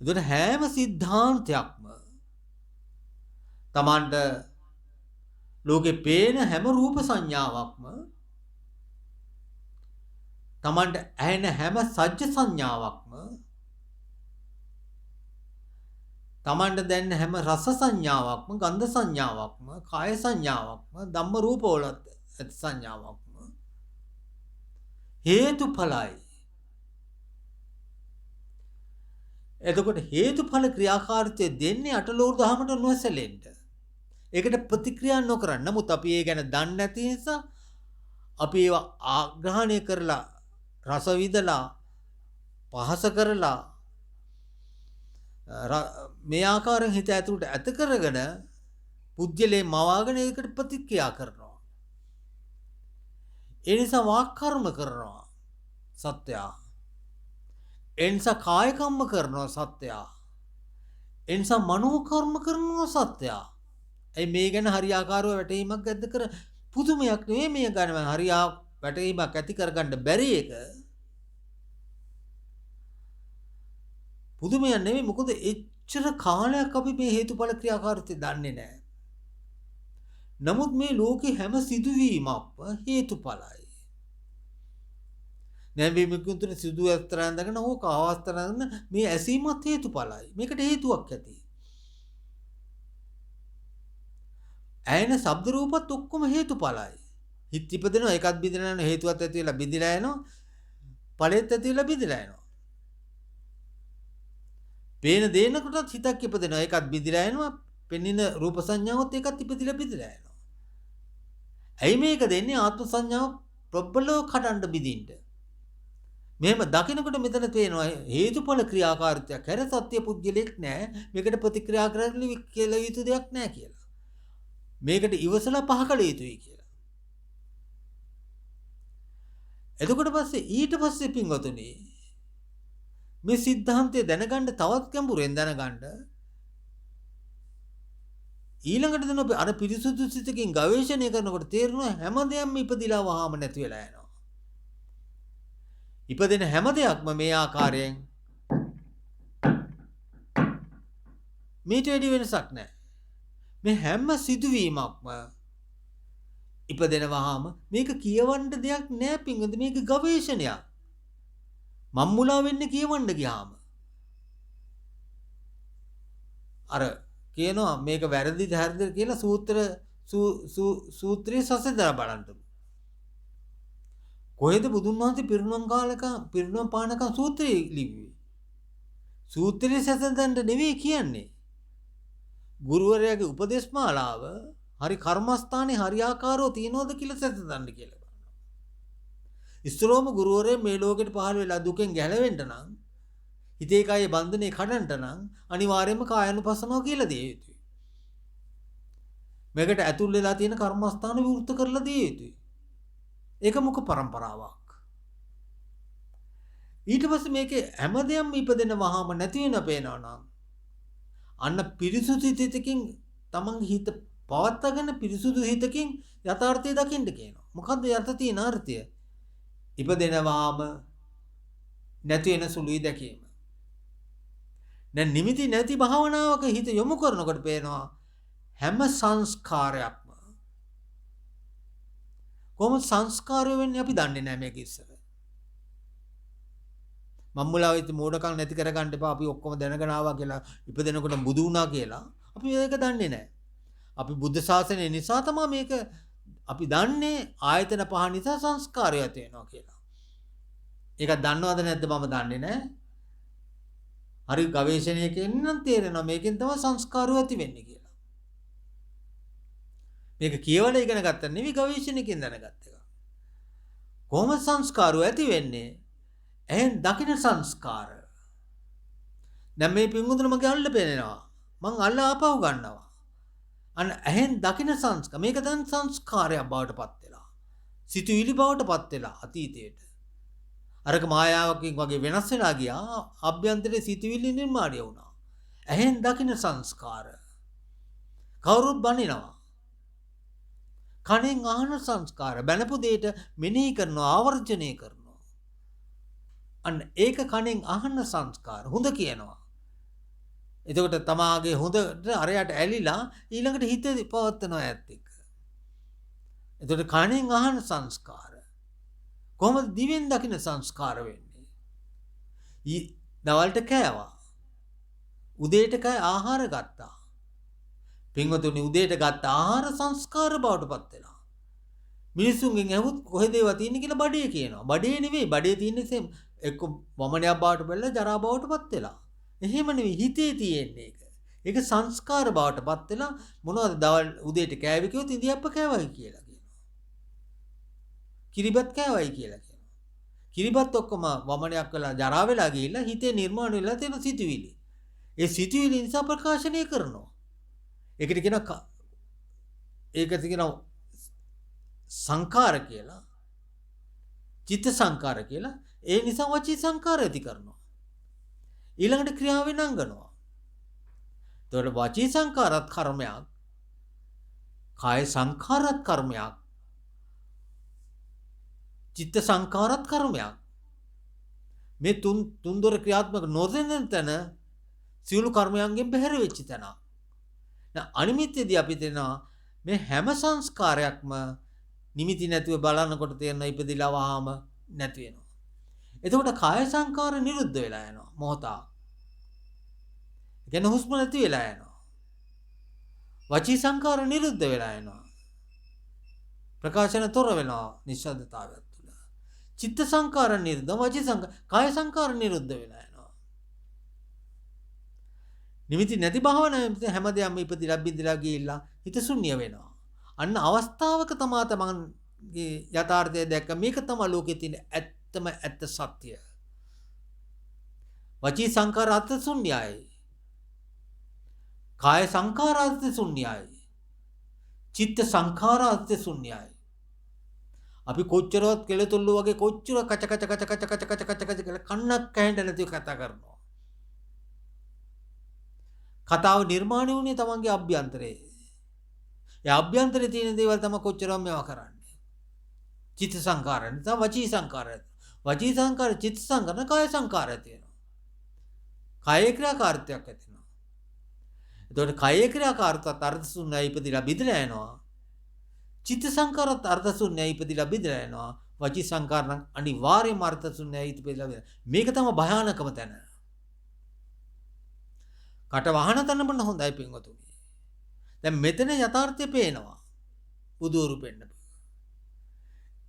ඒතර හැම සිද්ධාන්තයක්ම Tamanට ලෝකේ පේන හැම රූප සංඥාවක්ම Tamanට ඇහෙන හැම සජ්ජ සංඥාවක්ම Tamanට දැනෙන හැම රස සංඥාවක්ම ගන්ධ සංඥාවක්ම කාය සංඥාවක්ම ධම්ම රූප වල ඇති සංඥාවක්ම හේතුඵලයි. එතකොට හේතුඵල ක්‍රියාකාරීත්වය දෙන්නේ අටලෝක දහමට නොසැලෙන්න. ඒකට ප්‍රතික්‍රියා නොකරන්න. නමුත් අපි ඒ ගැන දන්නේ නැති නිසා අපි ඒවා ආග්‍රහණය කරලා රස විඳලා පහස කරලා මේ ආකාරයෙන් හිත ඇතුළට ඇත කරගෙන පුජ්‍යලේ මවාගෙන ඒකට ප්‍රතික්‍රියා කරනවා. ඒ නිසා වාක් කර්ම කරනවා සත්‍යය. ඒ නිසා කාය කම්ම කරනවා සත්‍යය. ඒ නිසා මනෝ කර්ම කරනවා සත්‍යය. ඒ මේ ගැන හරියාකාරව වැටහීමක් ඇද්ද කර පුදුමයක් නෙවෙයි මේ ගැන හරියා වැටහීමක් ඇති කරගන්න බැරි එක පුදුමයක් නෙමෙයි මොකද එච්චර කාලයක් අපි මේ හේතුඵල ක්‍රියාකාරීත්වය දන්නේ නැහැ. නමුත් මේ ලෝකේ හැම සිදුවීමක්ම හේතුඵලයි. නැඹිමුකුන් තුන සිදු ඇස්තරන් දගෙන ඕක අවස්තරන් මේ ඇසීමත් හේතුඵලයි. මේකට හේතුවක් ඇති. ඇයෙන ශබ්ද රූපත් ඔක්කොම හේතුඵලයි. හිත ඉපදෙනවා ඒකත් බිඳලා යනවා හේතුවත් ඇති වෙලා බිඳලා යනවා. ඵලෙත් ඇති වෙලා බිඳලා යනවා. පේන දේනකොටත් හිතක් ඉපදෙනවා ඒකත් බිඳලා යනවා. පෙනෙන රූප සංඥාවත් ඒකත් ඉපදිලා බිඳලා යනවා. ඇයි මේක දෙන්නේ ආත්ම සංඥාව ප්‍රබලව කඩන්න බිඳින්න. මෙහෙම දකිනකොට මෙතන තේනවා හේතුඵල ක්‍රියාකාරීත්වයක් හැර සත්‍ය පුද්ගලෙක් නැහැ. මේකට ප්‍රතික්‍රියා කරන්න කියලා යුතු දෙයක් නැහැ කියලා. මේකට ඉවසලා පහ කළ යුතුයි කියලා. එතකොට පස්සේ ඊට පස්සේ පින්වතුනි මේ સિદ્ધාන්තය දැනගන්න තවත් ගැඹුරෙන් දැනගන්න ඊළඟට දෙන අර පිරිසුදු සිතකින් ගවේෂණය කරනකොට තේරෙනවා හැම දෙයක්ම ඉපදිලා වහාම නැති වෙලා යනවා. ඉපදෙන හැම දෙයක්ම මේ ආකාරයෙන් මේට වැඩි වෙනසක් නැහැ. මේ හැම සිදුවීමක්ම ඉපදෙන වහාම මේක කියවන්න දෙයක් නැහැ පින්වද මේක ගවේෂණයක්. මම්මුලා වෙන්නේ කියවන්න ගියාම. අර කියනවා මේක වැරදිද හරිද කියලා සූත්‍රයේ සසඳලා බලන්න. කොහෙද බුදුන් වහන්සේ පිරිනුවම් පානක සූත්‍රය ලිව්වේ? සූත්‍රයේ සසඳන්න නෙවෙයි කියන්නේ. ගුරුවරයාගේ උපදේශ මාලාව හරි කර්මස්ථානේ හරියාකාරව තියනවද කියලා සසඳන්න කියලා බලනවා. ඉස්සරෝම ගුරුවරයා මේ ලෝකෙට පහළ වෙලා දුකෙන් ගැලවෙන්න නම් හිතේ කායේ බන්ධනේ කඩන්න නම් අනිවාර්යයෙන්ම කායानुපස්සනාව කියලා දිය යුතුයි. මේකට ඇතුල් වෙලා තියෙන කර්මස්ථාන විවෘත කරලා දිය යුතුයි. ඒක මොක પરම්පරාවක්. ඊට පස්සේ මේකේ හැමදේම ඉපදෙන වහාම නැති වෙන පේනවා නම් අන්න පිරිසුදු හිතකින් තමන්ගේ හිත පවත්වාගෙන පිරිසුදු හිතකින් යථාර්ථය දකින්න කියනවා. මොකද්ද යථ තියෙන අර්ථය? ඉපදෙන වහාම නැති වෙන සුළුයි දැකීම. දැන් නිමිති නැති භාවනාවක හිත යොමු කරනකොට පේනවා හැම සංස්කාරයක්ම කොහොමද සංස්කාරය වෙන්නේ අපි දන්නේ නැහැ මේක ඉස්සර. මම්මුලාවිත් මෝඩකම් නැති කරගන්න එපා අපි ඔක්කොම දැනගෙන ආවා කියලා ඉපදෙනකොට බුදු වුණා කියලා අපි ඒක දන්නේ නැහැ. අපි බුද්ධ ශාසනය නිසා තමයි මේක අපි දන්නේ ආයතන පහ නිසා සංස්කාරය ඇති වෙනවා කියලා. ඒක දන්නවද නැද්ද මම දන්නේ නැහැ. හරි ගවේෂණයකින් නම් තේරෙනවා මේකෙන් තමයි සංස්කාරය ඇති වෙන්නේ කියලා. මේක කියවලා ඉගෙන ගත්ත නෙවෙයි ගවේෂණයකින් දැනගත්ත එක. කොහොම සංස්කාරය ඇති වෙන්නේ? එහෙන් දකින්න සංස්කාර. දැන් මේ පින්වුදුන මගේ අල්ල පේනවා. මං අල්ල ආපහු ගන්නවා. අන්න එහෙන් දකින්න සංස්කාර. මේක දැන් සංස්කාරයක් බවට පත් වෙලා. සිතුවිලි බවට පත් වෙලා අතීතයට. අරක මායාවකින් වගේ වෙනස් වෙලා ගියා. අභ්‍යන්තරයේ සිතුවිලි නිර්මාණය වුණා. එහෙන් දකින්න සංස්කාර. කවුරුත් බනිනවා. කණෙන් අහන සංස්කාර බැනපු දෙයට මෙනෙහි කරනවා ආවර්ජනය කරනවා. අන්න ඒක කණෙන් අහන සංස්කාර හොඳ කියනවා. එතකොට තමාගේ හොඳට අරයට ඇලිලා ඊළඟට හිත පවත්නවා ඇත්ත එක්ක. එතකොට කණෙන් අහන සංස්කාර කොහොමද දිවෙන් දකින්න සංස්කාර වෙන්නේ? දවල්ට කෑවා. උදේට කෑ ආහාර ගත්තා. පින්වතුනි උදේට ගත්ත ආහාර සංස්කාර බවට පත් වෙනවා. මිනිසුන්ගෙන් ඇහුවොත් කොහෙද ඒවා තියෙන්නේ කියලා බඩේ කියනවා. බඩේ නෙවෙයි බඩේ තියෙන්නේ එක්ක වමනයක් බවට බැලලා ජරා බවට පත් වෙලා. එහෙම නෙවෙයි හිතේ තියෙන්නේ ඒක. ඒක සංස්කාර බවට පත් වෙලා මොනවද දවල් උදේට කෑවේ කිව්වොත් ඉඳියප්ප කෑවයි කියලා කියනවා. කිරිබත් කෑවයි කියලා කියනවා. කිරිබත් ඔක්කොම වමනයක් වෙලා ජරා වෙලා ගිහිල්ලා හිතේ නිර්මාණය වෙලා තියෙන සිතුවිලි. ඒ සිතුවිලි නිසා ප්‍රකාශනය කරනවා. ඒකට කියනවා සංකාර කියලා. චිත්ත සංකාර කියලා. ඒ නිසා වචී සංකාර ඇති කරනවා. ඊළඟට ක්‍රියාවෙන් අංගනවා. එතකොට වචී සංකාරත් කර්මයක්. කාය සංකාරත් කර්මයක්. චිත්ත සංකාරත් කර්මයක්. මේ තුන්දොර ක්‍රියාත්මක නොදෙන තැන සියලු කර්මයන්ගෙන් බැහැර වෙච්ච තැන. අනිමිත්තේදී අපි තේනවා මේ හැම සංස්කාරයක්ම නිමිති නැතුව බලනකොට තේරෙන ඉපදිලා වහාම නැති වෙනවා. එතකොට කාය සංකාර නිරුද්ධ වෙලා යනවා මොහොතක්. ඒ කියන්නේ හුස්ම නැති වෙලා යනවා. වචී සංකාර නිරුද්ධ වෙලා යනවා. ප්‍රකාශන තොර වෙනවා නිශ්ශබ්දතාවය තුළ. චිත්ත සංකාර නිරුද්ධ, වචී සංකාර, කාය සංකාර නිරුද්ධ වෙලා යනවා. නිමිති නැති භාවනාවේ හැමදේම ඉපදිලා බින්දිලා ගිහිල්ලා හිත ශුන්‍ය වෙනවා. අන්න අවස්ථාවක තමන්ගේ යථාර්ථය දැක්ක මේක තමයි ලෝකේ තියෙන ඇත්තම ඇත්ත සත්‍ය. වචී සංකාර අර්ථ ශුන්‍යයි. කාය සංකාර අර්ථ ශුන්‍යයි. චිත්ත සංඛාර අර්ථ ශුන්‍යයි. අපි කොච්චරවත් කෙලතුල්ලු වගේ කොච්චර කච කච කච කච කච කච කච කච කියලා කන්නක් ඇහෙන්න නැතිව කතා කරනවා. කතාව නිර්මාණය වුණේ තමන්ගේ අභ්‍යන්තරයේ. ඒ අභ්‍යන්තරයේ තියෙන දේවල් තමයි කොච්චරම මේවා කරන්නේ. චිත්ත සංඛාර නිසා වචී සංඛාර. වචී සංඛාර, චිත්ත සංඛාර, කාය සංඛාර තියෙනවා. කාය ක්‍රියාකාරීත්වයක් ඇති වෙනවා. එතකොට කාය ක්‍රියාකාරීත්වයට අර්ථ ශුන්‍යයි ඉපදිලා බිඳලා යනවා. චිත්ත සංකාරත් අර්ථ ශුන්‍යයි ඉපදිලා බිඳලා යනවා. වචී සංකාර නම් අනිවාර්යයෙන්ම අර්ථ ශුන්‍යයි ඉපදිලා බිඳලා. මේක තමයි භයානකම තැන. කට වහන තැන මොන හොඳයි පින්වතුනි. දැන් මෙතන යථාර්ථය පේනවා. බුදුරු පෙන්න.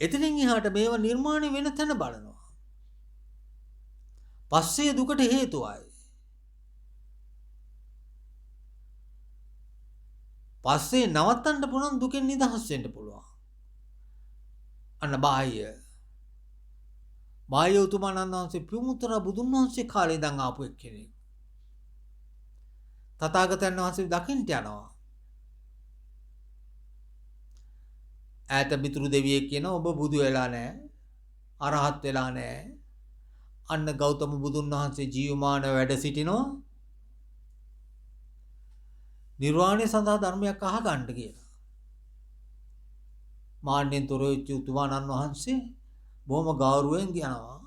එතනින් එහාට මේව නිර්මාණය වෙන තැන බලනවා. පස්සේ දුකට හේතුවයි. පස්සේ නවත්තන්න පුළුවන් දුකෙන් නිදහස් වෙන්න පුළුවන්. අන්න බාහ්‍ය. බාහ්‍ය උතුමාණන් වහන්සේ පියුමුතර බුදුන් වහන්සේ කාලේ ඉඳන් ආපු එක්කෙනෙක්. තථාගතයන් වහන්සේ දකින්න යනවා. ඈත මිතුරු දෙවියෙක් කියනවා ඔබ බුදු වෙලා නැහැ. අරහත් වෙලා නැහැ. අන්න ගෞතම බුදුන් වහන්සේ ජීවමාන වැඩ සිටිනවා. නිර්වාණය සඳහා ධර්මයක් අහගන්න කියලා. මාන්නෙන් තොර වෙච්ච උතුමාණන් වහන්සේ බොහොම ගෞරවයෙන් කියනවා.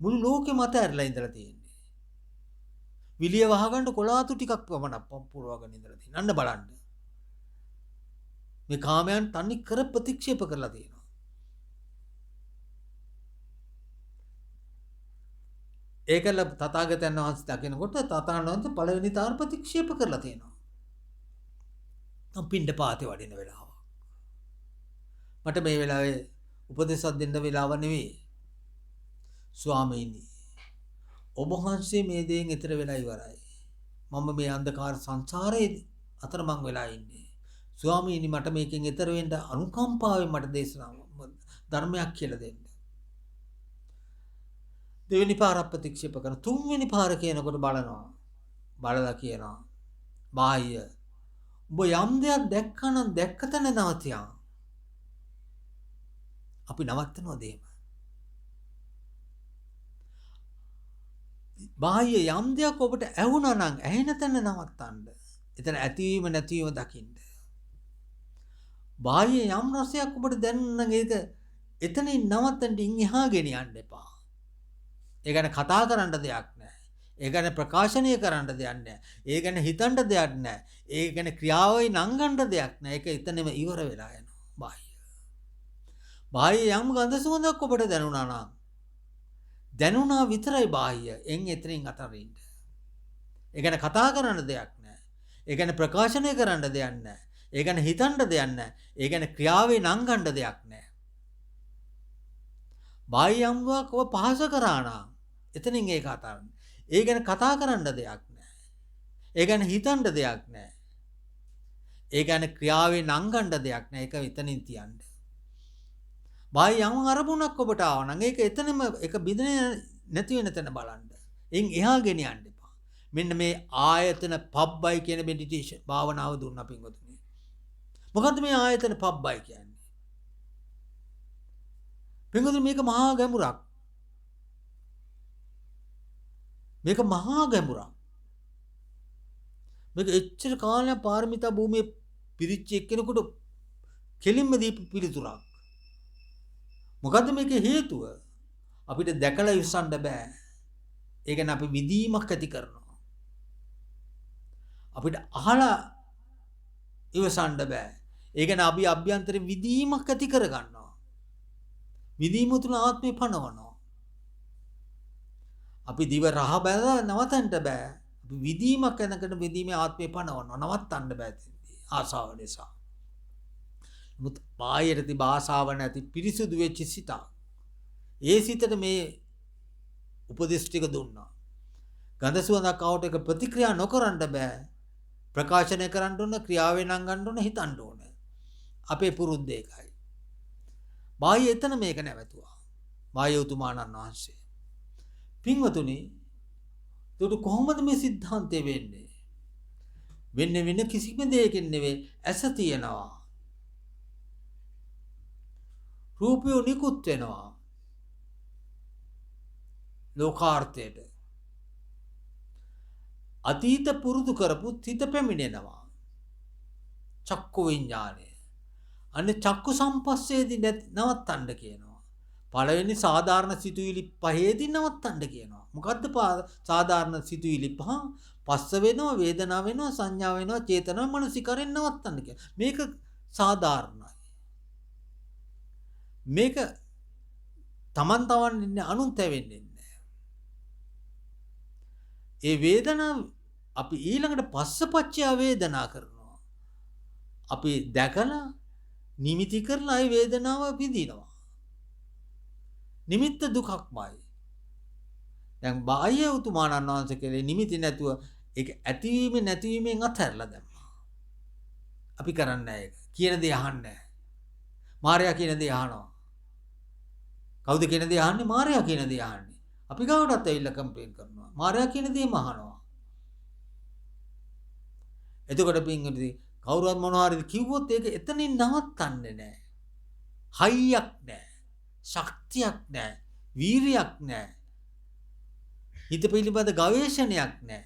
මුළු ලෝකෙම අතහැරලා ඉඳලා තියෙන්නේ. විලිය වහගන්න කොලාතු ටිකක් පමණක් පුරවගෙන ඉඳලා තියෙනවා. අන්න බලන්න. මේ කාමයන් තනි කර ප්‍රතික්ෂේප කරලා තියෙනවා. ඒකල තථාගතයන් වහන්සේ දකිනකොට තථාගතයන් වහන්සේ පළවෙනි තාර ප්‍රතික්ෂේප කරලා තියෙනවා. පින්ඩ පාතේ වඩින වෙලාව. මට මේ වෙලාවේ උපදේශයක් දෙන්න වෙලාව නෙවෙයි. ස්වාමීනි ඔබ වහන්සේ මේ දේෙන් ඈතර වෙලා ඉවරයි. මම මේ අන්ධකාර සංසාරයේ අතරමං වෙලා ඉන්නේ. ස්වාමීනි මට මේකෙන් ඈතර වෙන්න අනුකම්පාවෙන් මට දේශනාව ධර්මයක් කියලා දෙන්න. දෙවෙනි පාර ප්‍රතික්ෂේප කරන තුන්වෙනි පාර කියනකොට බලනවා. බලලා කියනවා. බාහ්‍ය. ඔබ යම් දෙයක් දැක්කනම් දැක්ක තැන නවතියා. අපි නවත්තනවා දෙයම. බාහ්‍ය යම් දෙයක් ඔබට ඇහුණා නම් ඇහෙන තැන නවත්තන්න. එතන ඇතිවීම නැතිවීම දකින්න. බාහ්‍ය යම් රසයක් ඔබට දැනුණා නම් ඒක එතනින් නවත්තන්න ඉන් එහා ගෙනියන්න එපා. ඒ ගැන කතා කරන්න දෙයක් නැහැ. ඒ ගැන ප්‍රකාශනය කරන්න දෙයක් නැහැ. ඒ ගැන හිතන්න දෙයක් නැහැ. ඒ ගැන ක්‍රියාවයි නංගන්න දෙයක් නැහැ. ඒක එතනම ඉවර වෙලා යනවා. බාහ්‍ය. බාහ්‍ය යම් ගඳ සුවඳක් ඔබට දැනුණා නම් දැනුණා විතරයි බාහ්‍ය. එන් එතනින් අතරින්න. ඒ ගැන කතා කරන්න දෙයක් නැහැ. ඒ ගැන ප්‍රකාශනය කරන්න දෙයක් නැහැ. ඒ ගැන හිතන්න දෙයක් නැහැ. ඒ ගැන ක්‍රියාවේ නංගන්න දෙයක් නැහැ. බාහ්‍ය යම්වක් ඔබ පහස කරා නම් එතනින් ඒක අතාරින්න. ඒ ගැන කතා කරන්න දෙයක් නැහැ. ඒ ගැන හිතන්න දෙයක් නැහැ. ඒ ගැන ක්‍රියාවේ නංගන්න දෙයක් නැහැ. ඒක එතනින් තියන්න. බාහ්‍ය යම් අරමුණක් ඔබට ආව නම් ඒක එතනම ඒක බිඳෙන්නේ නැති වෙන තැන බලන්න. එයින් එහා ගෙනියන්න එපා. මෙන්න මේ ආයතන පබ්බයි කියන මෙඩිටේෂන් භාවනාව දුන්නා පින්වතුනි. මොකද්ද මේ ආයතන පබ්බයි කියන්නේ? පින්වතුනි මේක මහා ගැඹුරක්. මේක මහා ගැඹුරක්. මේක එච්චර කාලයක් පාරමිතා භූමියේ පිරිච්ච එක්කෙනෙකුට කෙලින්ම දීපු පිළිතුරක්. මොකද්ද මේකේ හේතුව? අපිට දැකලා ඉවසන්න බෑ. ඒ කියන්නේ අපි විදීමක් ඇති කරනවා. අපිට අහලා ඉවසන්න බෑ. ඒ කියන්නේ අපි අභ්‍යන්තරේ විදීමක් ඇති කරගන්නවා. විදීම තුන ආත්මේ පණවනවා. අපි දිව රහ බැලලා නවතන්න බෑ. අපි විදීමක් යනකට විදීමේ ආත්මේ පණවනවා. නවත්තන්න බෑ ආසාව නිසා. මුත් බාහිර තිබ ආසාව නැති පිරිසුදු වෙච්ච සිත. ඒ සිතට මේ උපදෙස් ටික දුන්නා. ගඳ සුවඳක් ආවට එක ප්‍රතික්‍රියා නොකරන්න බෑ. ප්‍රකාශනය කරන්න ඕන, ක්‍රියාවෙන් අංගන්න ඕන, හිතන්න ඕන. අපේ පුරුද්ද ඒකයි. බාහිර එතන මේක නැවතුවා. බාහිර උතුමාණන් වහන්සේ. පින්වතුනි, ඒකට කොහොමද මේ સિદ્ધාන්තය වෙන්නේ? වෙන කිසිම දෙයකින් නෙවෙයි. ඇස තියෙනවා. රූපය නිකුත් වෙනවා. ලෝකාර්ථයට. අතීත පුරුදු කරපු හිත පැමිණෙනවා. චක්කු විඥානය. අනේ චක්කු සම්පස්සේදී නවත්තන්න කියනවා. පළවෙනි සාධාරණ සිතුවිලි පහේදී නවත්තන්න කියනවා. මොකද්ද සාධාරණ සිතුවිලි පහ? පස්ස වෙනවා, වේදනාව වෙනවා, සංඥා වෙනවා, චේතනා, මනසිකරෙන් නවත්තන්න කියනවා. මේක සාධාරණයි. මේක තමන් ඉන්නේ අනුන් තැවෙන්නේ නැහැ. ඒ වේදනාව අපි ඊළඟට පස්සපච්චය වේදනා කරනවා. අපි දැකලා නිමිති කරලා ඒ වේදනාව විඳිනවා. නිමිත්ත දුකක්මයි. දැන් බාහ්‍ය උතුමාණන් වහන්සේ කෙරේ නිමිති නැතුව ඒක ඇතිවීම නැතිවීමෙන් අත්හැරලා දැම්මා. අපි කරන්නේ ඒක. කියන දේ අහන්නේ නැහැ. මාර්යා කියන දේ අහනවා. කවුද කියන දේ අහන්නේ? මාර්යා කියන දේ අහන්නේ. අපි ගාවටත් ඇවිල්ලා කම්ප්ලේන් කරනවා. මාර්යා කියන දේම අහනවා. එතකොට පින්වතුනි කවුරුත් මොනවා හරි කිව්වොත් ඒක එතනින් නවත්තන්නේ නැහැ. හයියක් නැහැ. ශක්තියක් නැහැ. වීරියක් නැහැ. හිත පිළිබඳ ගවේෂණයක් නැහැ.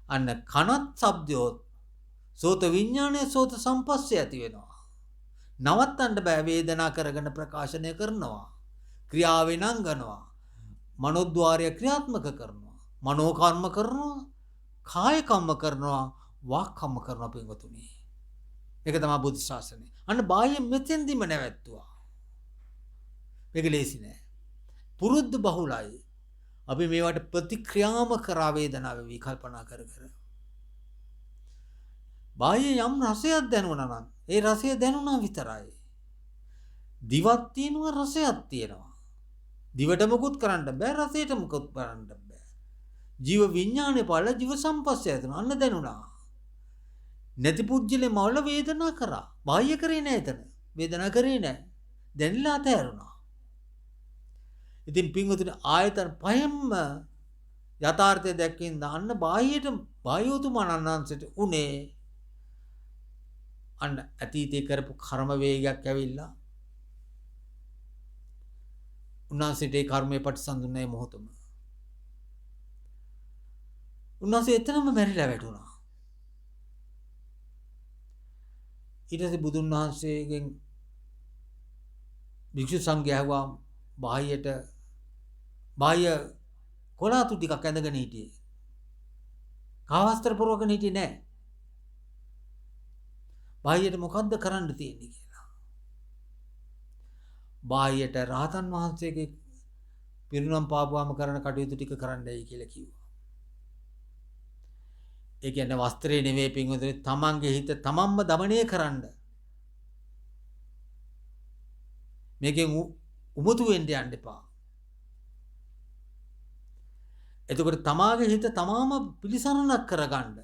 අන්න කනත් ශබ්දයොත් සෝත විඥානයේ සෝත සම්පස්සේ ඇති වෙනවා. නවත්තන්න බෑ. වේදනා කරගෙන ප්‍රකාශනය කරනවා. ක්‍රියාවෙන් අංගනවා. මනෝද්වාරය ක්‍රියාත්මක කරනවා. මනෝ කර්ම කරනවා. කාය කම්ම කරනවා. වාක් කම්ම කරනවා පින්වතුනි. මේක තමයි බුද්ධ ශාසනය. අන්න බාහ්‍ය මෙතෙන්දිම නැවැත්තුවා. මේක ලේසි නෑ. පුරුද්ද බහුලයි. අපි මේවට ප්‍රතික්‍රියාම කරා වේදනාව විකල්පනා කර කර. බාහ්‍ය යම් රසයක් දැනුණා නම් ඒ රසය දැනුණා විතරයි. දිවක් තියෙනවා, රසයක් තියෙනවා. දිවට මොකුත් කරන්න බෑ, රසයට මොකුත් කරන්න බෑ. ජීව විඥානේ පාල ජීව සම්පස්සය ඇතුණ අන්න දැනුණා. නැති පුජ්‍යලේ මවල වේදනා කරා. බාහ්‍ය කරේ නෑ එතන. වේදනා කරේ නෑ. දැනලා අතහැරුණා. ඉතින් පින්වතුනි ආයතන පහෙන්ම යථාර්ථය දැක්කින් දාන්න බාහ්‍යතුමාණන් වහන්සේට උනේ අන්න අතීතේ කරපු කර්ම වේගයක් ඇවිල්ලා උන්වහන්සේට ඒ කර්මයේ ප්‍රතිසන්දුනේ මොහොතම. උන්වහන්සේ එතනම මැරිලා වැටුණා. ඊට පස්සේ බුදුන් වහන්සේගෙන් භික්ෂු සංඝයා බාහ්‍ය කොලාතු ටිකක් ඇඳගෙන හිටියේ. කාවස්ත්‍ර පුරවගෙන හිටියේ නෑ. බාහ්‍යට මොකද්ද කරන්න තියෙන්නේ කියලා. බාහ්‍යට රහතන් වහන්සේගේ පිරිනම් පාපුවාම කරන කටයුතු ටික කරන්නයි කියලා කිව්වා. ඒ කියන්නේ වස්ත්‍රේ නෙවෙයි පින්වතුනි, තමන්ගේ හිත තමන්ම দমনය කරන්න. මේකෙන් උමතු වෙන්න යන්න එපා. එතකොට තමාගේ හිත තමාම පිළිසරණක් කරගන්න.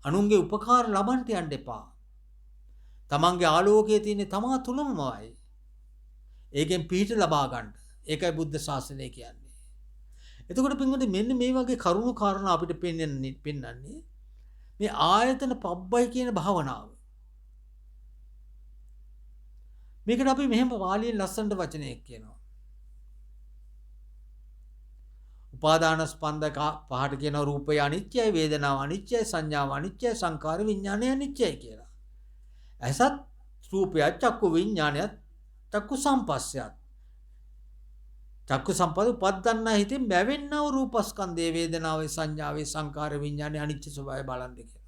අනුන්ගේ උපකාර ලබන්න යන්න එපා. තමන්ගේ ආලෝකයේ තියෙන තමා තුලමමයි. ඒකෙන් පිහිට ලබා ගන්න. ඒකයි බුද්ධ ශාසනය කියන්නේ. එතකොට පින්වතුනි මෙන්න මේ වගේ කරුණු කාරණා අපිට පෙන්වන්නේ මේ ආයතන පබ්බයි කියන භාවනාව. මේකට අපි මෙහෙම වාලියෙන් ලස්සනට වචනයක් කියනවා. උපාදාන ස්පන්දක පහට කියන රූපය අනිත්‍යයි, වේදනාව අනිත්‍යයි, සංඥාව අනිත්‍යයි, සංකාර විඥානය අනිත්‍යයි කියලා. ඇසත් රූපයත් චක්කු විඥානයත් චක්කු සම්පස්සයත් චක්කු සම්පද උපද්දන්නා හිතේ මැවෙන්නා වූ රූපස්කන්ධයේ වේදනාවේ සංඥාවේ සංකාර විඥානේ අනිච්ච ස්වභාවය බලන්න කියලා.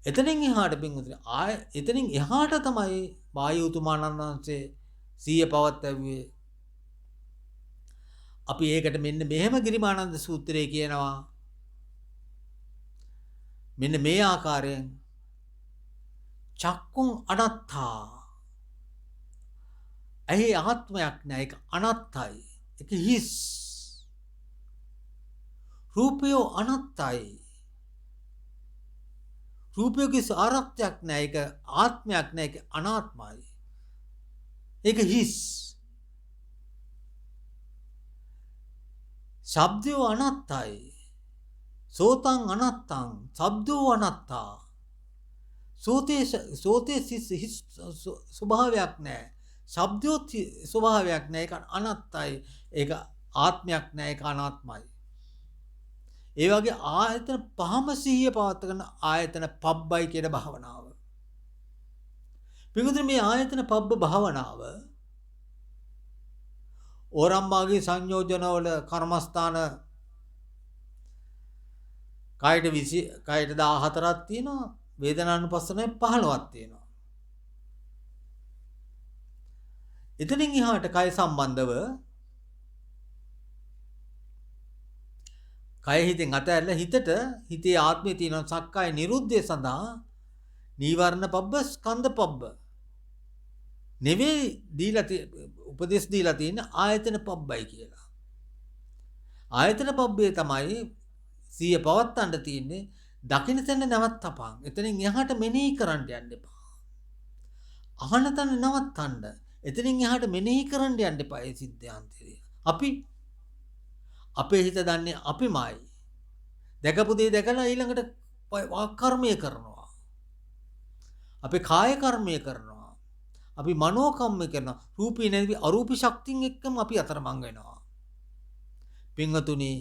එතනින් එහාට පින්වතුනි එතනින් එහාට තමයි වායුතුමාණන් වහන්සේ සිහිය පවත්වුවේ. අපි ඒකට මෙන්න මෙහෙම ගිරිමානන්ද සූත්‍රයේ කියනවා. මෙන්න මේ ආකාරයෙන් චක්කුං අනත්තා. ඇහි ආත්මයක් නෑ, ඒක අනත්තයි. ඒක හිස්. රූපය අනත්තයි. රූපයේ ආරක්ෂයක් නෑ, ඒක ආත්මයක් නෑ, ඒක අනාත්මයි. ඒක හිස්. ශබ්දය අනත්තයි. සෝතං අනත්තං. ශබ්දෝ අනත්තා. සෝතේ හිස් ස්වභාවයක් නෑ. ශබ්දෝත් ස්වභාවයක් නෑ, ඒක අනත්තයි. ඒක ආත්මයක් නෑ, ඒක අනාත්මයි. ඒ වගේ ආයතන පහම සිහිය පවත්වන ආයතන පබ්බයි කියන භාවනාව. පිටුදින මේ ආයතන පබ්බ භාවනාව ඕරම්මාගේ සංයෝජනවල කර්මස්ථාන කායට 14ක් තියෙනවා, වේදනානුපස්සනාවේ 15ක් තියෙනවා. එතනින් එහාට කය සම්බන්ධව කය හිතෙන් අතහැරලා හිතේ ආත්මය තියෙන සක්කාය නිරුද්ධය සඳහා නීවරණ පබ්බ ස්කන්ධ පබ්බ නෙවෙයි උපදේශ දීලා තියෙන ආයතන පබ්බයි කියලා. ආයතන පබ්බේ තමයි සිය පවත්තන්න තියෙන්නේ. දකින්න තැන නවත්තපන්. එතනින් එහාට මෙනෙහි කරන්න යන්න එපා. අහන තැන නවත්තන්න. එතනින් එහාට මෙනෙහි කරන්න යන්න එපා. ඒ සිද්ධාන්තය. අපේ හිත දන්නේ අපිමයි. දැකපු දේ දැකලා ඊළඟට කර්මය කරනවා. අපි කාය කර්මය කරනවා. අපි මනෝ කර්මය කරනවා. රූපී නැති අරූපී ශක්තියින් එක්කම අපි අතරමං වෙනවා. පින්වතුනි,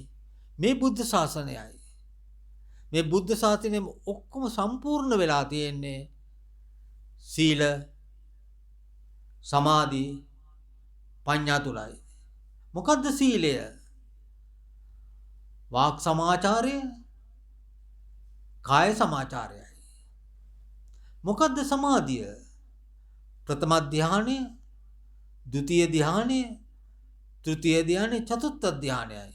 මේ බුද්ධ ශාසනයයි. මේ බුද්ධ ශාසනයේ ඔක්කොම සම්පූර්ණ වෙලා තියෙන්නේ සීල, සමාධි, ප්‍රඥා තුලයි. මොකද්ද සීලය? වාක් සමාචාරය, කාය සමාචාරයයි. මොකද්ද සමාධිය? ප්‍රථම ධානය, ද්විතීය ධානය, තෘතීය ධානය, චතුර්ථ ධානයයි.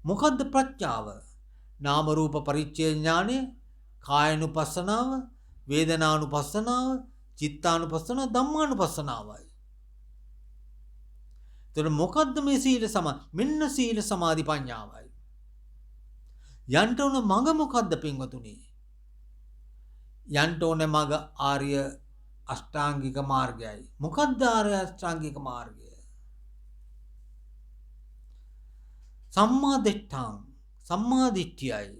මොකද්ද ප්‍රඥාව? නාම රූප පරිච්ඡේද ඥානය, කායනුපස්සනාව, වේදනානුපස්සනාව, චිත්තානුපස්සනාව, ධම්මානුපස්සනාවයි. එතකොට මොකද්ද මේ සීල මෙන්න සීල සමාධි ප්‍රඥාවයි. යන්ට ඕන මඟ මොකද්ද පින්වතුනි? යන්ට ඕන මඟ ආර්ය අෂ්ටාංගික මාර්ගයයි. මොකද්ද ආර්ය අෂ්ටාංගික මාර්ගය? සම්මා දිට්ඨං, සම්මා දිට්ඨියයි.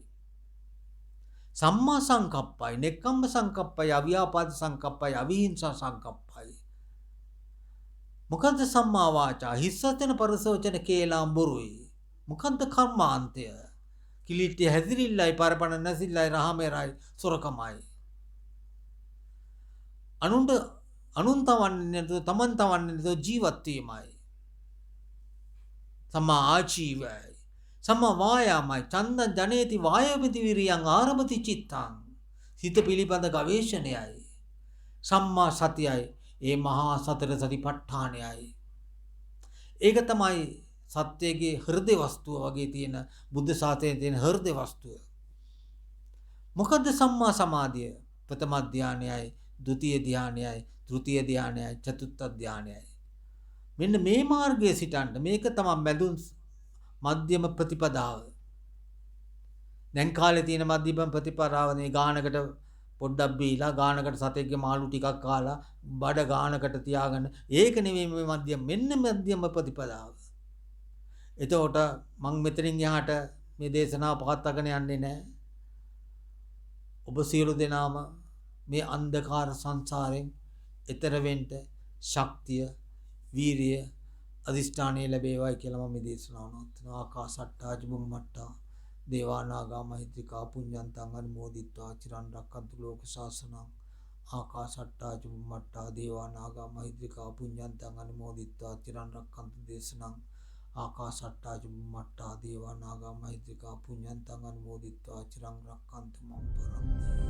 සම්මා සංකප්පයි, නෙක්ඛම්ම සංකප්පයි, අව්‍යාපාද සංකප්පයි, අවිහිංසා සංකප්පයි. මොකද්ද සම්මා වාචා? හිස්සතන පරසවචන කේලාම් බොරුයි. මොකද්ද කර්මාන්තය? කිලිටි හැදිරිල්ලයි, පරපණ නැසිල්ලයි, රහමෙරයි, සොරකමයි. අනුන් තවන්නේ නැතුව, තමන් තවන්නේ නැතුව ජීවත් වීමයි. සම්මා ආජීවයි. සම්මා වායාමයි. චන්දං ජනේති වායවති විරියං ආරභති චිත්තං. හිත පිළිබඳ ගවේෂණයයි. සම්මා සතියයි. ඒ මහා සතර සතිපට්ඨානයයි. ඒක තමයි සත්‍යයේ හෘදේ වස්තුව වගේ තියෙන බුද්ධ ශාසනයේ තියෙන හෘදේ වස්තුව. මොකද්ද සම්මා සමාධිය? ප්‍රථම ධානයයි, ද්විතීය ධානයයි, තෘතීය ධානයයි, චතුර්ථ ධානයයි. මෙන්න මේ මාර්ගයේ සිටන්න. මේක තමයි මැදුම් මධ්‍යම ප්‍රතිපදාව. දැන් කාලේ තියෙන මධ්‍යම ප්‍රතිපදාවනේ ගානකට පොඩ්ඩක් බීලා, ගානකට සතෙක්ගේ මාළු ටිකක් කාලා, බඩ ගානකට තියාගන්න. ඒක නෙමෙයි මේ මධ්‍යම. මෙන්න මධ්‍යම ප්‍රතිපදාව. එතකොට මම මෙතනින් එහාට මේ දේශනාව පවත්වාගෙන යන්නේ නැහැ. ඔබ සියලු දෙනාම මේ අන්ධකාර සංසාරයෙන් එතර වෙන්න ශක්තිය, වීරිය, අධිෂ්ඨානය ලැබේවායි කියලා මම මේ දේශනාව නවත්වනවා. ආකාසට්ටා චුම්මට්ටා දේවානාගා මහිත්‍තිකා පුඤ්ඤන්තං අනුමෝදිත්වා චිරන් රක්ඛන්තු ලෝක ශාසනං ආකාසට්ටා චුම්මට්ටා දේවා නාග මහිද්దికා පුඤ්ඤන්තං අනුමෝදිත්වා චිරන් රැක්කන්තු දේශනං ආකාසට්ටා චුම්මට්ටා දේවා නාග මහිද්దికා පුඤ්ඤන්තං අනුමෝදිත්වා චිරන් රැක්කන්තු මම් පරන්ති